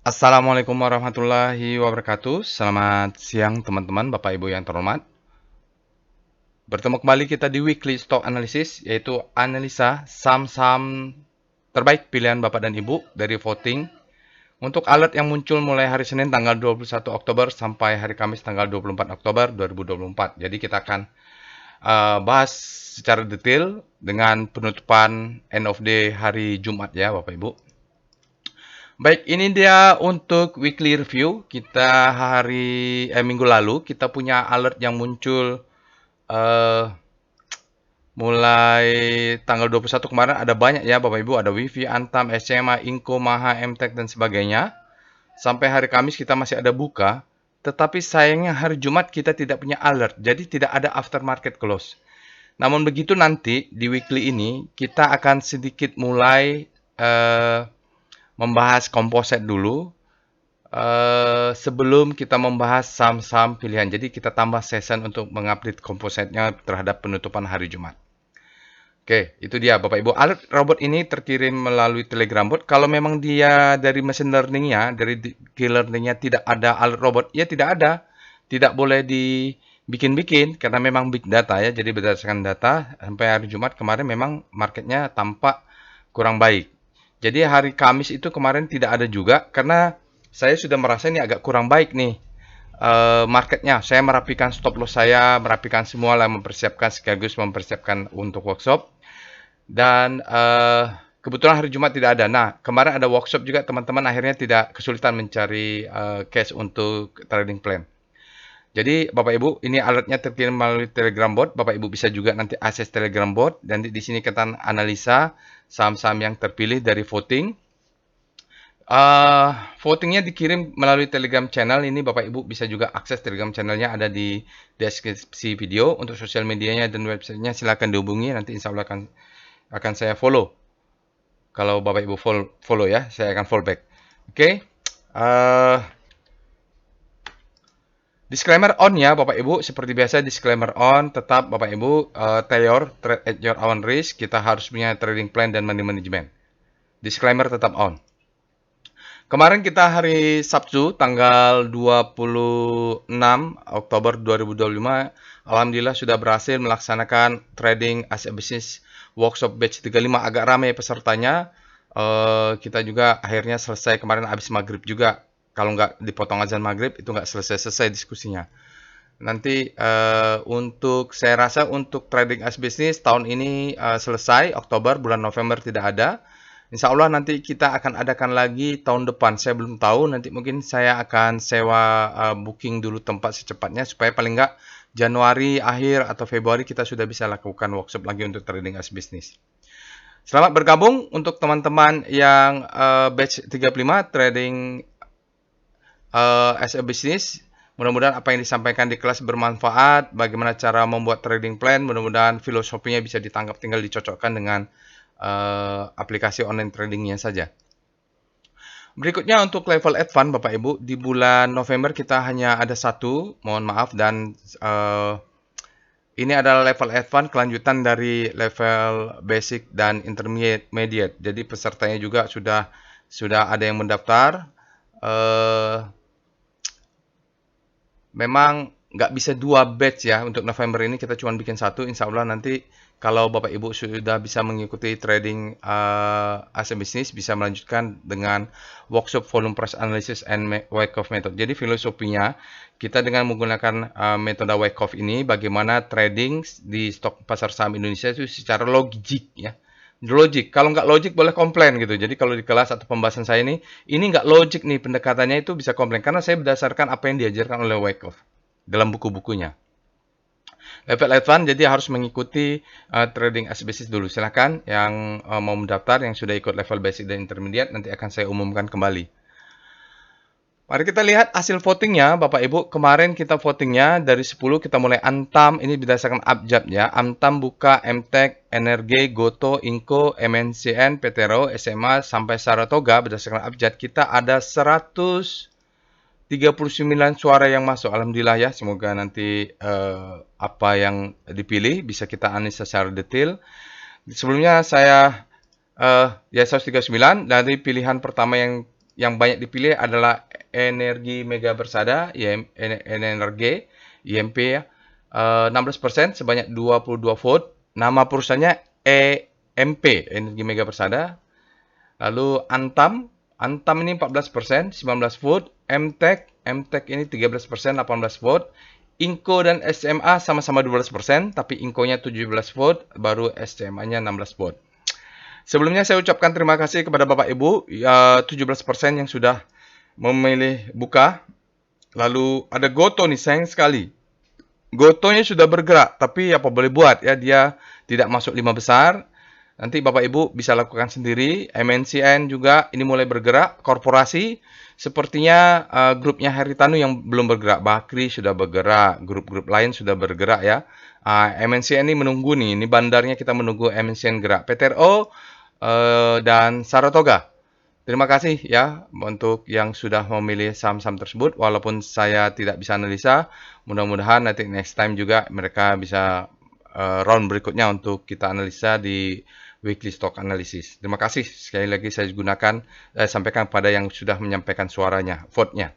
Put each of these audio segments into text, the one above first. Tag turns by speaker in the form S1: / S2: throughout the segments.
S1: Assalamualaikum warahmatullahi wabarakatuh. Selamat siang teman-teman, Bapak Ibu yang terhormat. Bertemu kembali kita di Weekly Stock Analysis, yaitu analisa saham-saham terbaik pilihan Bapak dan Ibu dari voting. Untuk alert yang muncul mulai hari Senin tanggal 21 Oktober sampai hari Kamis tanggal 24 Oktober 2024. Jadi kita akan bahas secara detail dengan penutupan end of day hari Jumat ya Bapak Ibu. Baik, ini dia untuk weekly review. Kita minggu lalu kita punya alert yang muncul eh, mulai tanggal 21 kemarin ada banyak ya Bapak Ibu, ada Wifi, Antam, SMA, Inco, Maha, MTech dan sebagainya. Sampai hari Kamis kita masih ada buka, tetapi sayangnya hari Jumat kita tidak punya alert. Jadi tidak ada aftermarket close. Namun begitu nanti di weekly ini kita akan sedikit mulai membahas komposit dulu sebelum kita membahas saham-saham pilihan. Jadi kita tambah session untuk mengupdate kompositnya terhadap penutupan hari Jumat. Oke, itu dia Bapak Ibu. Alert robot ini terkirim melalui Telegram bot. Kalau memang dia dari machine learning-nya, dari key learning-nya tidak ada alert robot, ya tidak ada. Tidak boleh dibikin-bikin karena memang big data ya. Jadi berdasarkan data sampai hari Jumat kemarin memang marketnya tampak kurang baik. Jadi hari Kamis itu kemarin tidak ada juga karena saya sudah merasa ini agak kurang baik nih marketnya. Saya merapikan stop loss saya, merapikan semua lah, mempersiapkan sekaligus mempersiapkan untuk workshop. Dan kebetulan hari Jumat tidak ada. Nah, kemarin ada workshop juga teman-teman akhirnya tidak kesulitan mencari cash untuk trading plan. Jadi Bapak Ibu, ini alertnya terkirim melalui Telegram bot. Bapak Ibu bisa juga nanti akses Telegram bot dan di sini kita analisa saham-saham yang terpilih dari voting. Votingnya dikirim melalui Telegram channel. Ini Bapak Ibu bisa juga akses Telegram channelnya, ada di deskripsi video. Untuk sosial medianya dan websitenya silakan dihubungi. Nanti insya Allah akan saya follow. Kalau Bapak Ibu follow ya, saya akan follow back. Oke. Disclaimer on ya Bapak Ibu, seperti biasa disclaimer on, tetap Bapak Ibu trade at your own risk, kita harus punya trading plan dan money management. Disclaimer tetap on. Kemarin kita hari Sabtu tanggal 26 Oktober 2025, alhamdulillah sudah berhasil melaksanakan trading as a business workshop batch 35, agak ramai pesertanya. Kita juga akhirnya selesai kemarin habis maghrib juga. Kalau nggak dipotong azan maghrib itu nggak selesai diskusinya. Nanti saya rasa untuk trading as business tahun ini selesai, Oktober, bulan November tidak ada. Insya Allah nanti kita akan adakan lagi tahun depan. Saya belum tahu, nanti mungkin saya akan sewa booking dulu tempat secepatnya supaya paling nggak Januari akhir atau Februari kita sudah bisa lakukan workshop lagi untuk trading as business. Selamat bergabung untuk teman-teman yang batch 35 trading as a business. Mudah-mudahan apa yang disampaikan di kelas bermanfaat, bagaimana cara membuat trading plan, mudah-mudahan filosofinya bisa ditangkap, tinggal dicocokkan dengan aplikasi online tradingnya saja. Berikutnya untuk level advance Bapak Ibu, di bulan November kita hanya ada satu, mohon maaf, dan ini adalah level advance kelanjutan dari level basic dan intermediate. Jadi pesertanya juga sudah ada yang mendaftar. Memang nggak bisa dua batch ya untuk November ini, kita cuma bikin satu. Insya Allah nanti kalau Bapak Ibu sudah bisa mengikuti trading as a business, bisa melanjutkan dengan workshop volume price analysis and Wyckoff method. Jadi filosofinya kita dengan menggunakan metode Wyckoff ini, bagaimana trading di stok pasar saham Indonesia itu secara logik ya. Logik, kalau nggak logik boleh komplain gitu. Jadi kalau di kelas atau pembahasan saya ini nggak logik nih pendekatannya, itu bisa komplain. Karena saya berdasarkan apa yang diajarkan oleh Wyckoff dalam buku-bukunya. Level advance jadi harus mengikuti trading as business dulu. Silahkan yang mau mendaftar, yang sudah ikut level basic dan intermediate, nanti akan saya umumkan kembali. Mari kita lihat hasil votingnya Bapak Ibu. Kemarin kita votingnya dari 10 kita mulai Antam, ini berdasarkan abjad ya. Antam buka, MTech, Energi, Goto, Inco, MNCN, Petero, SMA sampai Saratoga berdasarkan abjad. Kita ada 139 suara yang masuk. Alhamdulillah ya. Semoga nanti apa yang dipilih bisa kita analisa secara detail. Sebelumnya saya ya 139 dari pilihan pertama yang yang banyak dipilih adalah Energi Mega Persada, Energi, IMP ya. 16% sebanyak 22 vote. Nama perusahaannya EMP, Energi Mega Persada. Lalu Antam ini 14%, 19 vote. MTEK ini 13%, 18 vote. Inco dan SMA sama-sama 12%, tapi Inco-nya 17 vote, baru SMA-nya 16 vote. Sebelumnya saya ucapkan terima kasih kepada Bapak Ibu, 17% yang sudah memilih buka. Lalu ada Goto nih, sayang sekali. Gotonya sudah bergerak, tapi apa boleh buat ya, dia tidak masuk 5 besar. Nanti Bapak Ibu bisa lakukan sendiri. MNCN juga ini mulai bergerak. Korporasi sepertinya grupnya Haritanu yang belum bergerak. Bakri sudah bergerak. Grup-grup lain sudah bergerak ya. MNCN ini menunggu nih. Ini bandarnya kita menunggu MNCN gerak. PTRO dan Saratoga. Terima kasih ya untuk yang sudah memilih saham-saham tersebut. Walaupun saya tidak bisa analisa, mudah-mudahan nanti next time juga mereka bisa round berikutnya untuk kita analisa di weekly stock analysis. Terima kasih sekali lagi saya sampaikan kepada yang sudah menyampaikan suaranya, vote-nya.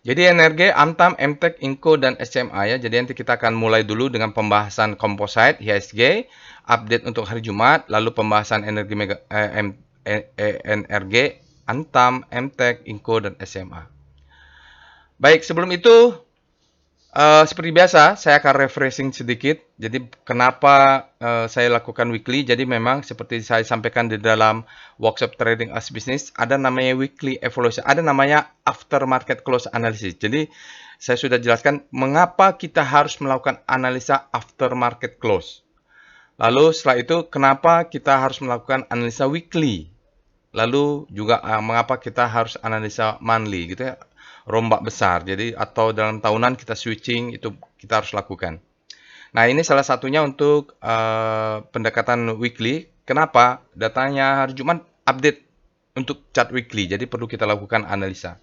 S1: Jadi Energi, Antam, MTEK, Inco, dan SMA ya. Jadi nanti kita akan mulai dulu dengan pembahasan composite, IHSG, update untuk hari Jumat, lalu pembahasan Energi Energi, Antam, MTEK, Inco, dan SMA. Baik, sebelum itu seperti biasa, saya akan refreshing sedikit. Jadi, kenapa saya lakukan weekly? Jadi, memang seperti saya sampaikan di dalam workshop Trading as Business, ada namanya weekly evaluation, ada namanya after market close analysis. Jadi, saya sudah jelaskan mengapa kita harus melakukan analisa after market close. Lalu, setelah itu, kenapa kita harus melakukan analisa weekly? Lalu, juga mengapa kita harus analisa monthly, gitu ya. Rombak besar. Jadi atau dalam tahunan kita switching, itu kita harus lakukan. Nah, ini salah satunya untuk pendekatan weekly. Kenapa? Datanya hari Jumat update untuk chart weekly. Jadi perlu kita lakukan analisa.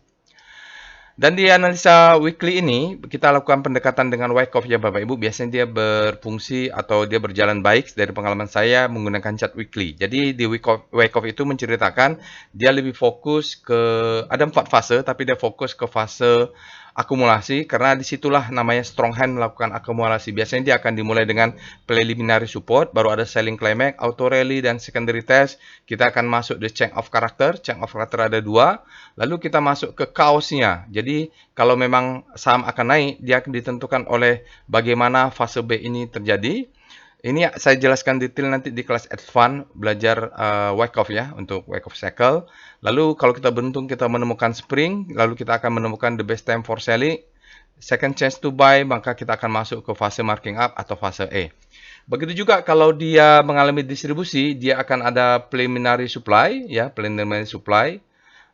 S1: Dan di analisa weekly ini, kita lakukan pendekatan dengan Wyckoff ya Bapak Ibu. Biasanya dia berfungsi atau dia berjalan baik dari pengalaman saya menggunakan chart weekly. Jadi di Wyckoff itu menceritakan dia lebih fokus ke, ada 4 fase, tapi dia fokus ke fase akumulasi. Karena disitulah namanya strong hand melakukan akumulasi. Biasanya dia akan dimulai dengan preliminary support, baru ada selling climax, auto rally, dan secondary test. Kita akan masuk di change of character. Change of character ada 2. Lalu kita masuk ke chaosnya. Jadi kalau memang saham akan naik, dia akan ditentukan oleh bagaimana fase B ini terjadi. Ini saya jelaskan detail nanti di kelas advance belajar Wyckoff ya, untuk Wyckoff cycle. Lalu kalau kita beruntung kita menemukan spring, lalu kita akan menemukan the best time for selling, second chance to buy, maka kita akan masuk ke fase marking up atau fase E. Begitu juga kalau dia mengalami distribusi, dia akan ada preliminary supply ya, preliminary supply.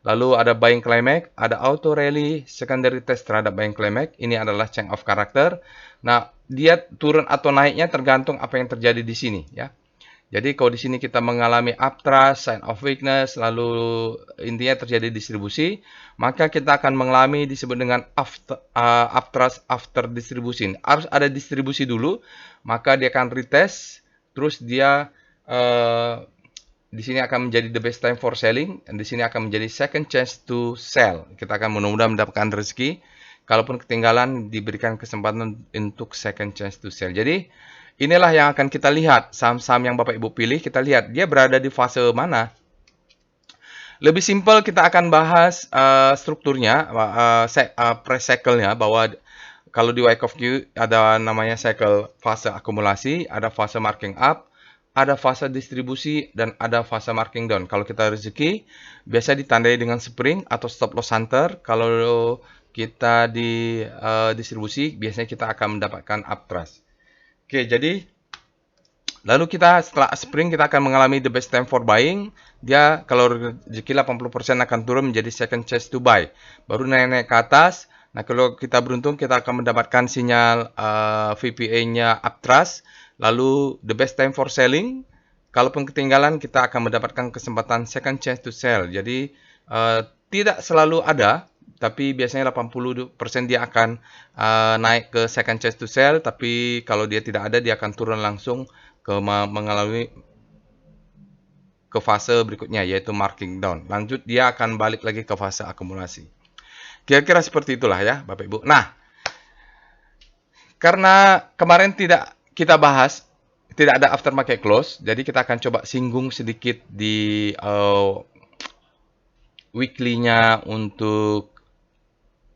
S1: Lalu ada buying climax, ada auto rally, secondary test terhadap buying climax. Ini adalah change of character. Nah, dia turun atau naiknya tergantung apa yang terjadi di sini ya. Jadi kalau di sini kita mengalami uptrust, sign of weakness, lalu intinya terjadi distribusi, maka kita akan mengalami disebut dengan uptrust after distribution. Harus ada distribusi dulu, maka dia akan retest, terus dia di sini akan menjadi the best time for selling, dan di sini akan menjadi second chance to sell. Kita akan mudah-mudahan mendapatkan rezeki. Kalaupun ketinggalan, diberikan kesempatan untuk second chance to sell. Jadi, inilah yang akan kita lihat. Saham-saham yang Bapak Ibu pilih, kita lihat dia berada di fase mana. Lebih simpel, kita akan bahas strukturnya, price cycle-nya, bahwa kalau di Wyckoff Q ada namanya cycle fase akumulasi, ada fase marking up, ada fase distribusi, dan ada fase marking down. Kalau kita rezeki, biasa ditandai dengan spring atau stop loss hunter. Kalau kita di distribusi, biasanya kita akan mendapatkan uptrust. Oke, jadi lalu kita setelah spring kita akan mengalami the best time for buying. Dia kalau rezeki 80% akan turun menjadi second chance to buy. Baru naik-naik ke atas. Nah, kalau kita beruntung kita akan mendapatkan sinyal VPA-nya uptrust. Lalu the best time for selling. Kalaupun ketinggalan kita akan mendapatkan kesempatan second chance to sell. Jadi tidak selalu ada, tapi biasanya 80% dia akan naik ke second chance to sell, tapi kalau dia tidak ada dia akan turun langsung ke mengalami ke fase berikutnya, yaitu marking down. Lanjut, dia akan balik lagi ke fase akumulasi. Kira-kira seperti itulah ya, Bapak Ibu. Nah, karena kemarin tidak kita bahas, tidak ada aftermarket close, jadi kita akan coba singgung sedikit di weekly-nya untuk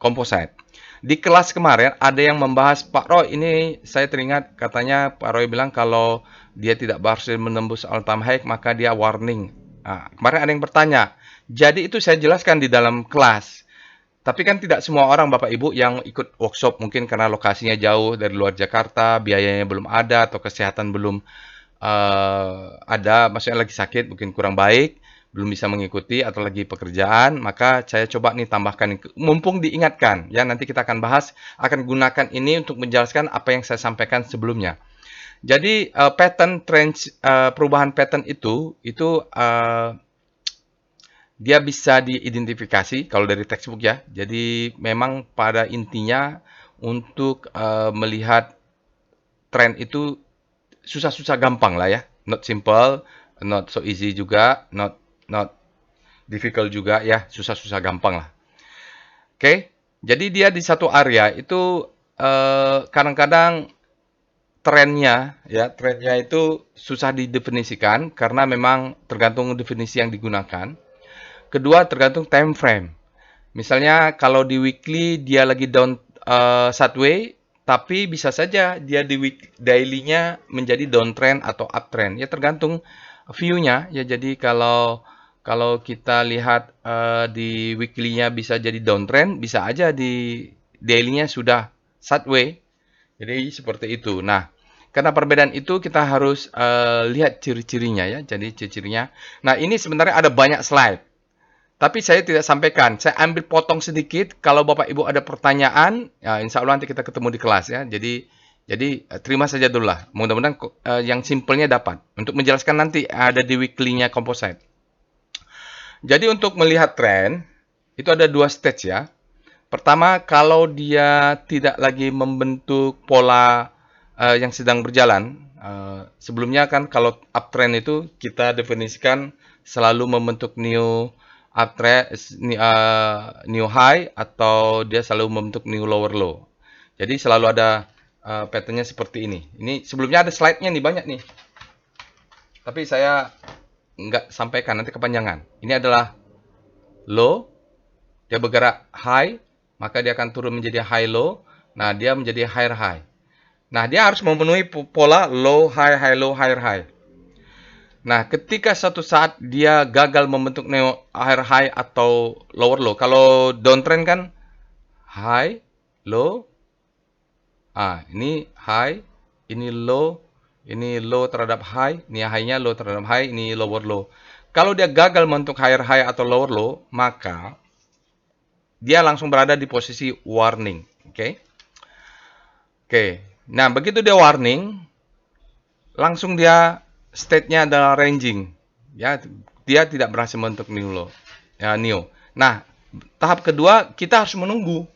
S1: composite. Di kelas kemarin ada yang membahas, Pak Roy, ini saya teringat katanya Pak Roy bilang kalau dia tidak berhasil menembus all time high maka dia warning. Nah, kemarin ada yang bertanya. Jadi itu saya jelaskan di dalam kelas. Tapi kan tidak semua orang Bapak Ibu yang ikut workshop mungkin karena lokasinya jauh dari luar Jakarta, biayanya belum ada atau kesehatan belum ada, maksudnya lagi sakit, mungkin kurang baik, belum bisa mengikuti atau lagi pekerjaan, maka saya coba nih tambahkan, mumpung diingatkan, ya nanti kita akan bahas, akan gunakan ini untuk menjelaskan apa yang saya sampaikan sebelumnya. Jadi pattern trend, perubahan pattern itu dia bisa diidentifikasi kalau dari textbook ya. Jadi memang pada intinya untuk melihat tren itu susah-susah gampang lah ya. Not simple, not so easy juga, not difficult juga ya, susah-susah gampang lah. Oke, jadi dia di satu area itu kadang-kadang trennya itu susah didefinisikan karena memang tergantung definisi yang digunakan. Kedua, tergantung time frame. Misalnya kalau di weekly dia lagi down sideways, tapi bisa saja dia di daily-nya menjadi downtrend atau uptrend. Ya tergantung view-nya. Ya jadi kalau kita lihat di weekly-nya bisa jadi downtrend, bisa aja di daily-nya sudah sideways. Jadi seperti itu. Nah, karena perbedaan itu kita harus lihat ciri-cirinya ya. Jadi ciri-cirinya. Nah, ini sebenarnya ada banyak slide. Tapi saya tidak sampaikan. Saya ambil potong sedikit. Kalau Bapak Ibu ada pertanyaan, ya insya Allah nanti kita ketemu di kelas ya. Jadi terima saja dulu lah. Mudah-mudahan yang simpelnya dapat. Untuk menjelaskan nanti ada di weekly-nya composite. Jadi untuk melihat tren, itu ada dua stage ya. Pertama, kalau dia tidak lagi membentuk pola yang sedang berjalan. Sebelumnya kan kalau uptrend itu kita definisikan selalu membentuk new uptrend, new high atau dia selalu membentuk new lower low. Jadi selalu ada patternnya seperti ini. Ini sebelumnya ada slide-nya nih banyak nih. Tapi saya nggak sampaikan nanti kepanjangan. Ini adalah low, dia bergerak high, maka dia akan turun menjadi high low. Nah, dia menjadi higher high. Nah, dia harus memenuhi pola low high high low higher high. Nah, ketika suatu saat dia gagal membentuk neo higher high atau lower low. Kalau downtrend kan high, low. Ini high, ini low terhadap high, ini high-nya low terhadap high, ini lower low. Kalau dia gagal membentuk higher high atau lower low, maka dia langsung berada di posisi warning, oke? Oke. Nah, begitu dia warning, langsung dia state-nya adalah ranging. Ya, dia tidak berhasil membentuk new low. Ya, new. Nah, tahap kedua kita harus menunggu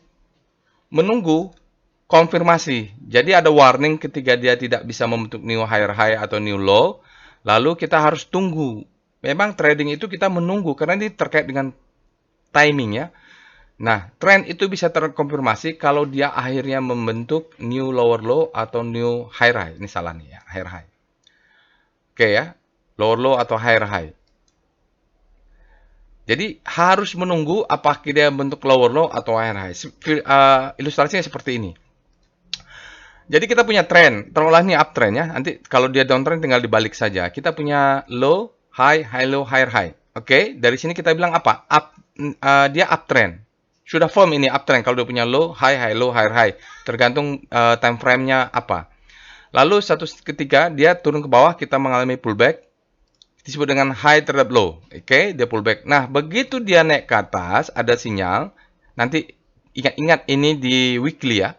S1: konfirmasi. Jadi ada warning ketika dia tidak bisa membentuk new higher high atau new low. Lalu kita harus tunggu. Memang trading itu kita menunggu karena ini terkait dengan timing ya. Nah, trend itu bisa terkonfirmasi kalau dia akhirnya membentuk new lower low atau new higher high. Ini salah nih ya, higher high. Oke ya, lower low atau higher high. Jadi harus menunggu apakah dia bentuk lower low atau higher high. Ilustrasinya seperti ini. Jadi kita punya tren, taruhlah ini uptrend ya. Nanti kalau dia downtrend tinggal dibalik saja. Kita punya low, high, high low, higher high. Oke, dari sini kita bilang apa? Dia uptrend. Sudah firm ini uptrend kalau dia punya low, high, low, higher high. Tergantung time frame-nya apa. Lalu satu ketika dia turun ke bawah, kita mengalami pullback. Disebut dengan high terhadap low. Oke, dia pullback. Nah, begitu dia naik ke atas, ada sinyal. Nanti ingat-ingat ini di weekly ya.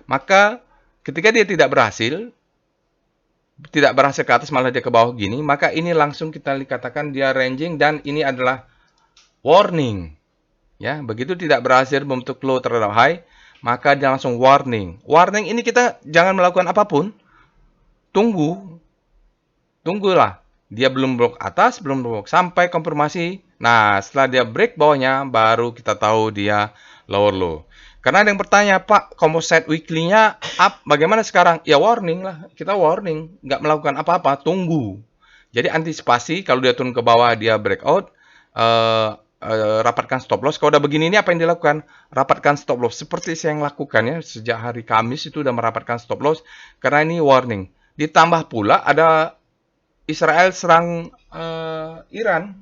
S1: Maka ketika dia tidak berhasil ke atas, malah dia ke bawah gini, maka ini langsung kita katakan dia ranging dan ini adalah warning. Ya, begitu tidak berhasil membentuk low terhadap high, maka dia langsung warning. Warning ini kita jangan melakukan apapun. Tunggulah. Dia belum blok atas, belum blok sampai konfirmasi. Nah, setelah dia break bawahnya, baru kita tahu dia lower low. Karena ada yang bertanya, Pak, composite weekly-nya up, bagaimana sekarang? Ya warning lah, kita warning, nggak melakukan apa-apa, tunggu. Jadi antisipasi kalau dia turun ke bawah, dia breakout, rapatkan stop loss. Kalau udah begini ini apa yang dilakukan? Rapatkan stop loss. Seperti saya yang lakukan ya, sejak hari Kamis itu udah merapatkan stop loss, karena ini warning. Ditambah pula ada Israel serang Iran.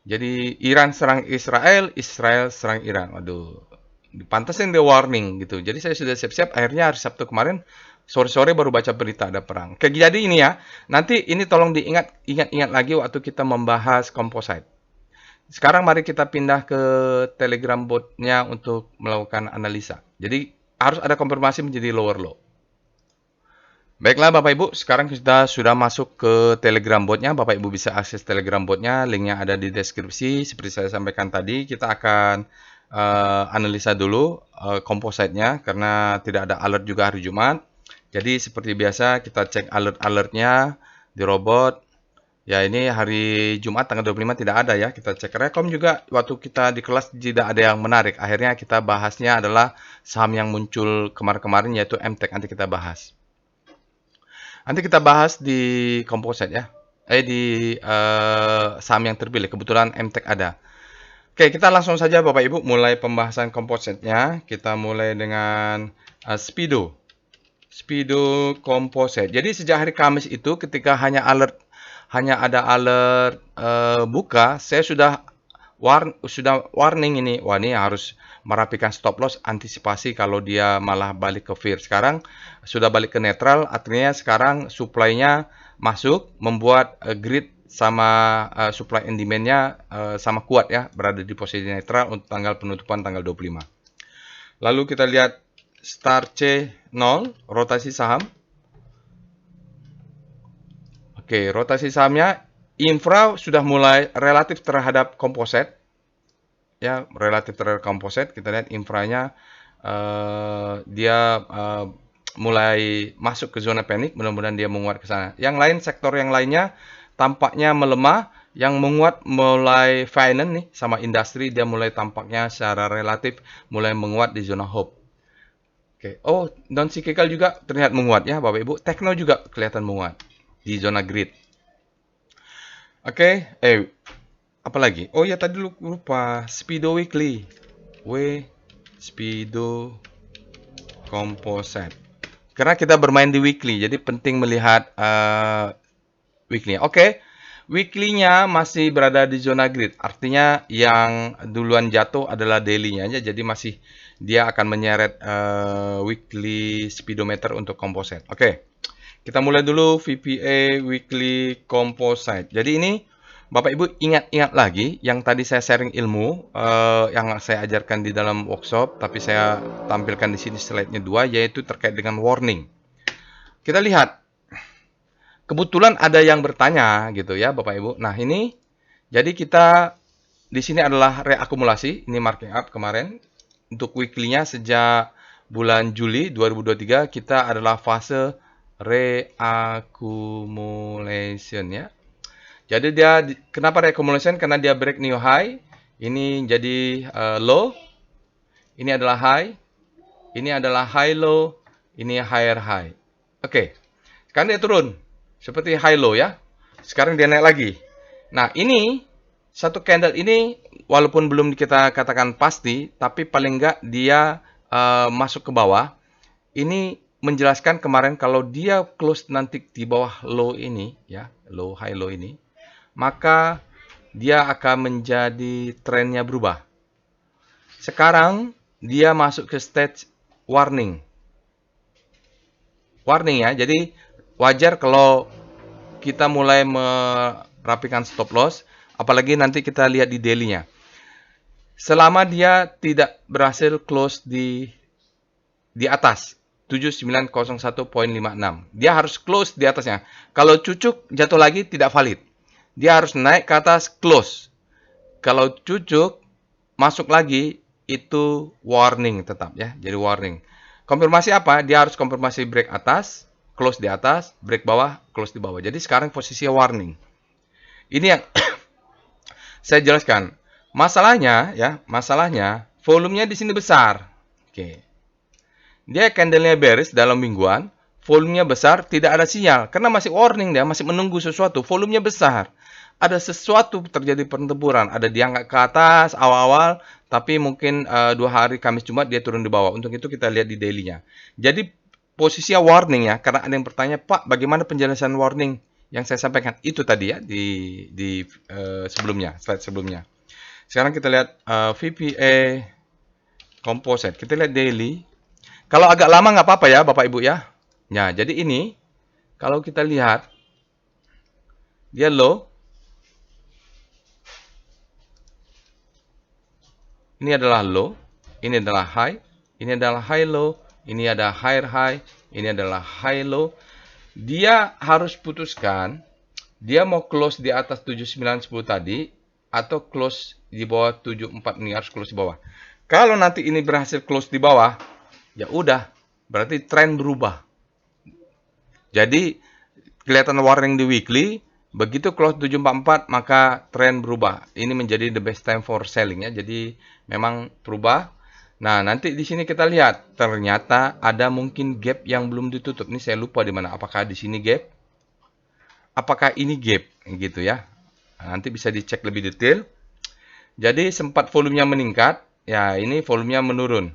S1: Jadi Iran serang Israel, Israel serang Iran. Waduh, pantasin dia warning gitu. Jadi saya sudah siap-siap. Akhirnya hari Sabtu kemarin sore-sore baru baca berita ada perang. Kayak jadi ini ya. Nanti ini tolong diingat lagi waktu kita membahas composite. Sekarang mari kita pindah ke Telegram bot-nya untuk melakukan analisa. Jadi harus ada konfirmasi menjadi lower low. Baiklah Bapak Ibu, sekarang kita sudah masuk ke Telegram botnya. Bapak Ibu bisa akses Telegram botnya, linknya ada di deskripsi. Seperti saya sampaikan tadi, kita akan analisa dulu composite-nya karena tidak ada alert juga hari Jumat. Jadi seperti biasa kita cek alert-alertnya di robot. Ya ini hari Jumat tanggal 25 tidak ada ya. Kita cek rekom juga waktu kita di kelas tidak ada yang menarik. Akhirnya kita bahasnya adalah saham yang muncul kemarin-kemarin yaitu MTEK. Nanti kita bahas. Nanti kita bahas di composite ya. Di saham yang terpilih. Kebetulan MTEK ada. Oke, kita langsung saja Bapak Ibu mulai pembahasan composite-nya. Kita mulai dengan Speedo. Speedo Composite. Jadi sejak hari Kamis itu ketika hanya ada alert buka, saya sudah warning ini. Wah, ini harus merapikan stop loss, antisipasi kalau dia malah balik ke fear. Sekarang sudah balik ke netral, artinya sekarang supply-nya masuk, membuat grid sama supply and demand-nya sama kuat ya, berada di posisi netral untuk tanggal penutupan tanggal 25. Lalu kita lihat Star C0, rotasi saham. Oke, rotasi sahamnya infra sudah mulai relatif terhadap komposit. Ya, relatif terhadap komposit. Kita lihat infranya dia mulai masuk ke zona panik. Mudah-mudahan dia menguat ke sana. Yang lain, sektor yang lainnya tampaknya melemah. Yang menguat mulai finance nih sama industri, dia mulai tampaknya secara relatif mulai menguat di zona hope. Oke. Oh, non cyclical juga terlihat menguat ya Bapak Ibu. Tekno juga kelihatan menguat di zona grid. Oke, apa lagi? Oh ya tadi lupa Speedo Weekly. Speedo Composite. Karena kita bermain di weekly, jadi penting melihat weekly. Oke. Weekly-nya masih berada di zona grid. Artinya yang duluan jatuh adalah daily-nya aja. Jadi masih dia akan menyeret weekly speedometer untuk composite. Oke. Kita mulai dulu VPA Weekly Composite. Jadi ini Bapak Ibu ingat lagi yang tadi saya sharing ilmu yang saya ajarkan di dalam workshop, tapi saya tampilkan di sini slide-nya 2, yaitu terkait dengan warning. Kita lihat. Kebetulan ada yang bertanya gitu ya Bapak Ibu. Nah ini jadi kita di sini adalah reakumulasi. Ini marking up kemarin. Untuk weekly-nya sejak bulan Juli 2023 kita adalah fase reaccumulation ya. Jadi dia kenapa reaccumulation? Karena dia break new high. Ini jadi low. Ini adalah high. Ini adalah high low. Ini higher high. Oke. Sekarang dia turun. Seperti high low ya. Sekarang dia naik lagi. Nah, ini satu candle ini walaupun belum kita katakan pasti, tapi paling enggak dia masuk ke bawah. Ini menjelaskan kemarin kalau dia close nanti di bawah low ini ya, low high low ini, maka dia akan menjadi trennya berubah. Sekarang dia masuk ke stage warning. Warning ya. Jadi wajar kalau kita mulai merapikan stop loss, apalagi nanti kita lihat di daily-nya. Selama dia tidak berhasil close di atas 7901.56. Dia harus close di atasnya. Kalau cucuk jatuh lagi tidak valid. Dia harus naik ke atas close. Kalau cucuk masuk lagi itu warning tetap ya. Jadi warning. Konfirmasi apa? Dia harus konfirmasi break atas, close di atas, break bawah, close di bawah. Jadi sekarang posisinya warning. Ini yang saya jelaskan. Masalahnya ya, masalahnya volumenya di sini besar. Oke. Dia candlenya bearish dalam mingguan, volumenya besar, tidak ada sinyal karena masih warning, dia masih menunggu sesuatu, volumenya besar. Ada sesuatu terjadi pertempuran, ada diangkat ke atas awal-awal, tapi mungkin 2 hari Kamis Jumat dia turun di bawah. Untuk itu kita lihat di daily-nya. Jadi posisinya warning ya, karena ada yang bertanya, Pak, bagaimana penjelasan warning yang saya sampaikan itu tadi ya di sebelumnya, slide sebelumnya. Sekarang kita lihat VPA Composite. Kita lihat daily. Kalau agak lama nggak apa-apa ya, Bapak Ibu ya. Nah, jadi ini kalau kita lihat dia low. Ini adalah low, ini adalah high, ini adalah high low, ini ada higher high, ini adalah high low. Dia harus putuskan dia mau close di atas 7910 tadi atau close di bawah 74, ini harus close di bawah. Kalau nanti ini berhasil close di bawah, ya udah, berarti tren berubah. Jadi kelihatan warning di weekly, begitu close 744 maka tren berubah. Ini menjadi the best time for selling ya. Jadi memang berubah. Nah, nanti di sini kita lihat ternyata ada mungkin gap yang belum ditutup. Ini saya lupa di mana. Apakah di sini gap? Apakah ini gap gitu ya. Nah, nanti bisa dicek lebih detail. Jadi sempat volumenya meningkat, ya ini volumenya menurun.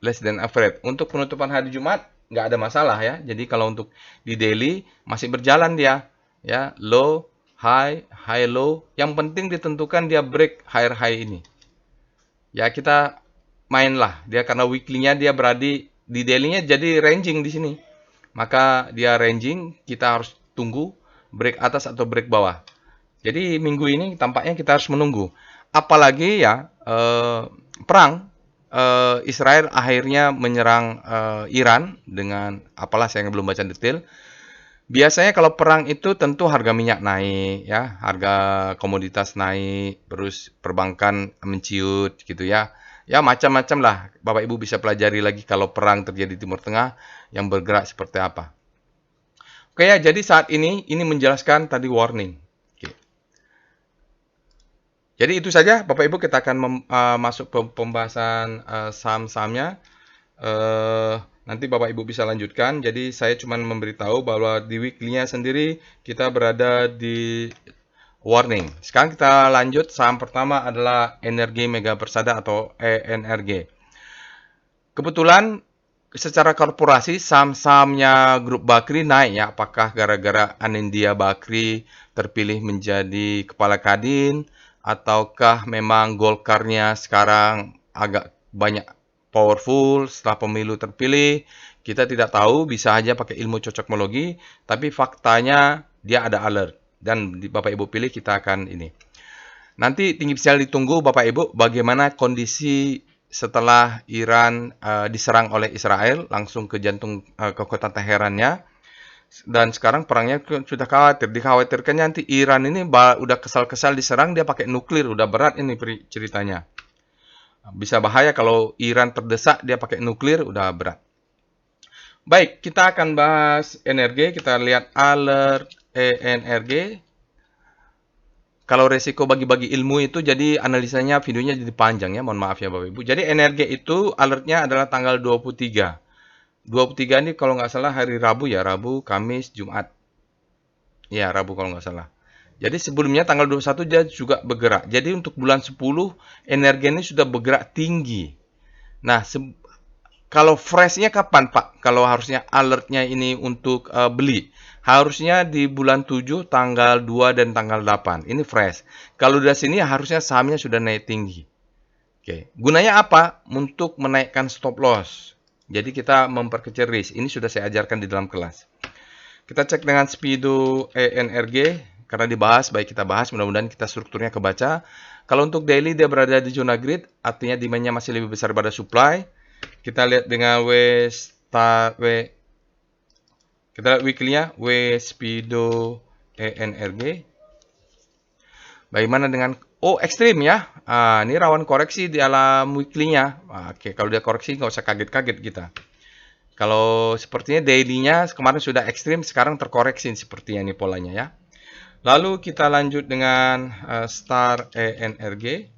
S1: Less than average. Untuk penutupan hari Jumat nggak ada masalah ya. Jadi kalau untuk di daily masih berjalan dia ya, low, high, high, low. Yang penting ditentukan dia break higher high ini. Ya kita mainlah dia karena weekly-nya dia berada di daily-nya jadi ranging di sini. Maka dia ranging, kita harus tunggu break atas atau break bawah. Jadi minggu ini tampaknya kita harus menunggu. Apalagi ya perang Israel akhirnya menyerang Iran dengan apalah saya belum baca detail. Biasanya kalau perang itu tentu harga minyak naik ya, harga komoditas naik, terus perbankan menciut gitu ya. Ya macam-macam lah. Bapak Ibu bisa pelajari lagi kalau perang terjadi di Timur Tengah yang bergerak seperti apa. Oke ya, jadi saat ini menjelaskan tadi warning. Oke. Jadi itu saja Bapak Ibu, kita akan masuk pembahasan saham-sahamnya. Nanti Bapak Ibu bisa lanjutkan. Jadi saya cuma memberitahu bahwa di weekly-nya sendiri kita berada di warning. Sekarang kita lanjut. Saham pertama adalah Energi Mega Persada atau ENRG. Kebetulan secara korporasi saham-sahamnya Grup Bakri naik ya. Apakah gara-gara Anindya Bakri terpilih menjadi kepala Kadin, ataukah memang Golkarnya sekarang agak banyak powerful setelah pemilu terpilih? Kita tidak tahu, bisa aja pakai ilmu cocokmologi, tapi faktanya dia ada alert. Dan Bapak Ibu pilih, kita akan ini. Nanti tinggi sekali ditunggu Bapak Ibu bagaimana kondisi setelah Iran diserang oleh Israel langsung ke jantung ke kota Teherannya. Dan sekarang perangnya sudah khawatir. Dikhawatirkan nanti Iran ini udah kesal-kesal diserang, dia pakai nuklir. Udah berat ini ceritanya. Bisa bahaya kalau Iran terdesak, dia pakai nuklir, udah berat. Baik, kita akan bahas energi. Kita lihat alert ENRG. Kalau resiko bagi-bagi ilmu itu, jadi analisanya videonya jadi panjang ya. Mohon maaf ya Bapak Ibu. Jadi energi itu alertnya adalah tanggal 23. 23 ini kalau nggak salah hari Rabu ya, Rabu, Kamis, Jumat. Ya, Rabu kalau nggak salah. Jadi sebelumnya tanggal 21 dia juga bergerak. Jadi untuk bulan 10, energi ini sudah bergerak tinggi. Nah, kalau freshnya kapan Pak? Kalau harusnya alertnya ini untuk beli. Harusnya di bulan 7, tanggal 2 dan tanggal 8. Ini fresh. Kalau dari sini harusnya sahamnya sudah naik tinggi. Oke. Gunanya apa? Untuk menaikkan stop loss. Jadi kita memperkecil risk. Ini sudah saya ajarkan di dalam kelas. Kita cek dengan Speedo ENRG. Karena dibahas, baik kita bahas. Mudah-mudahan kita strukturnya kebaca. Kalau untuk daily dia berada di zona grid. Artinya demand-nya masih lebih besar pada supply. Kita lihat dengan kita lihat weekly-nya. Speedo ENRG. Bagaimana dengan ekstrim ya. Ini rawan koreksi di dalam weekly-nya. Oke, kalau dia koreksi nggak usah kaget-kaget kita. Kalau sepertinya daily-nya kemarin sudah ekstrim, sekarang terkoreksi sepertinya ini polanya ya. Lalu kita lanjut dengan Star ENRG.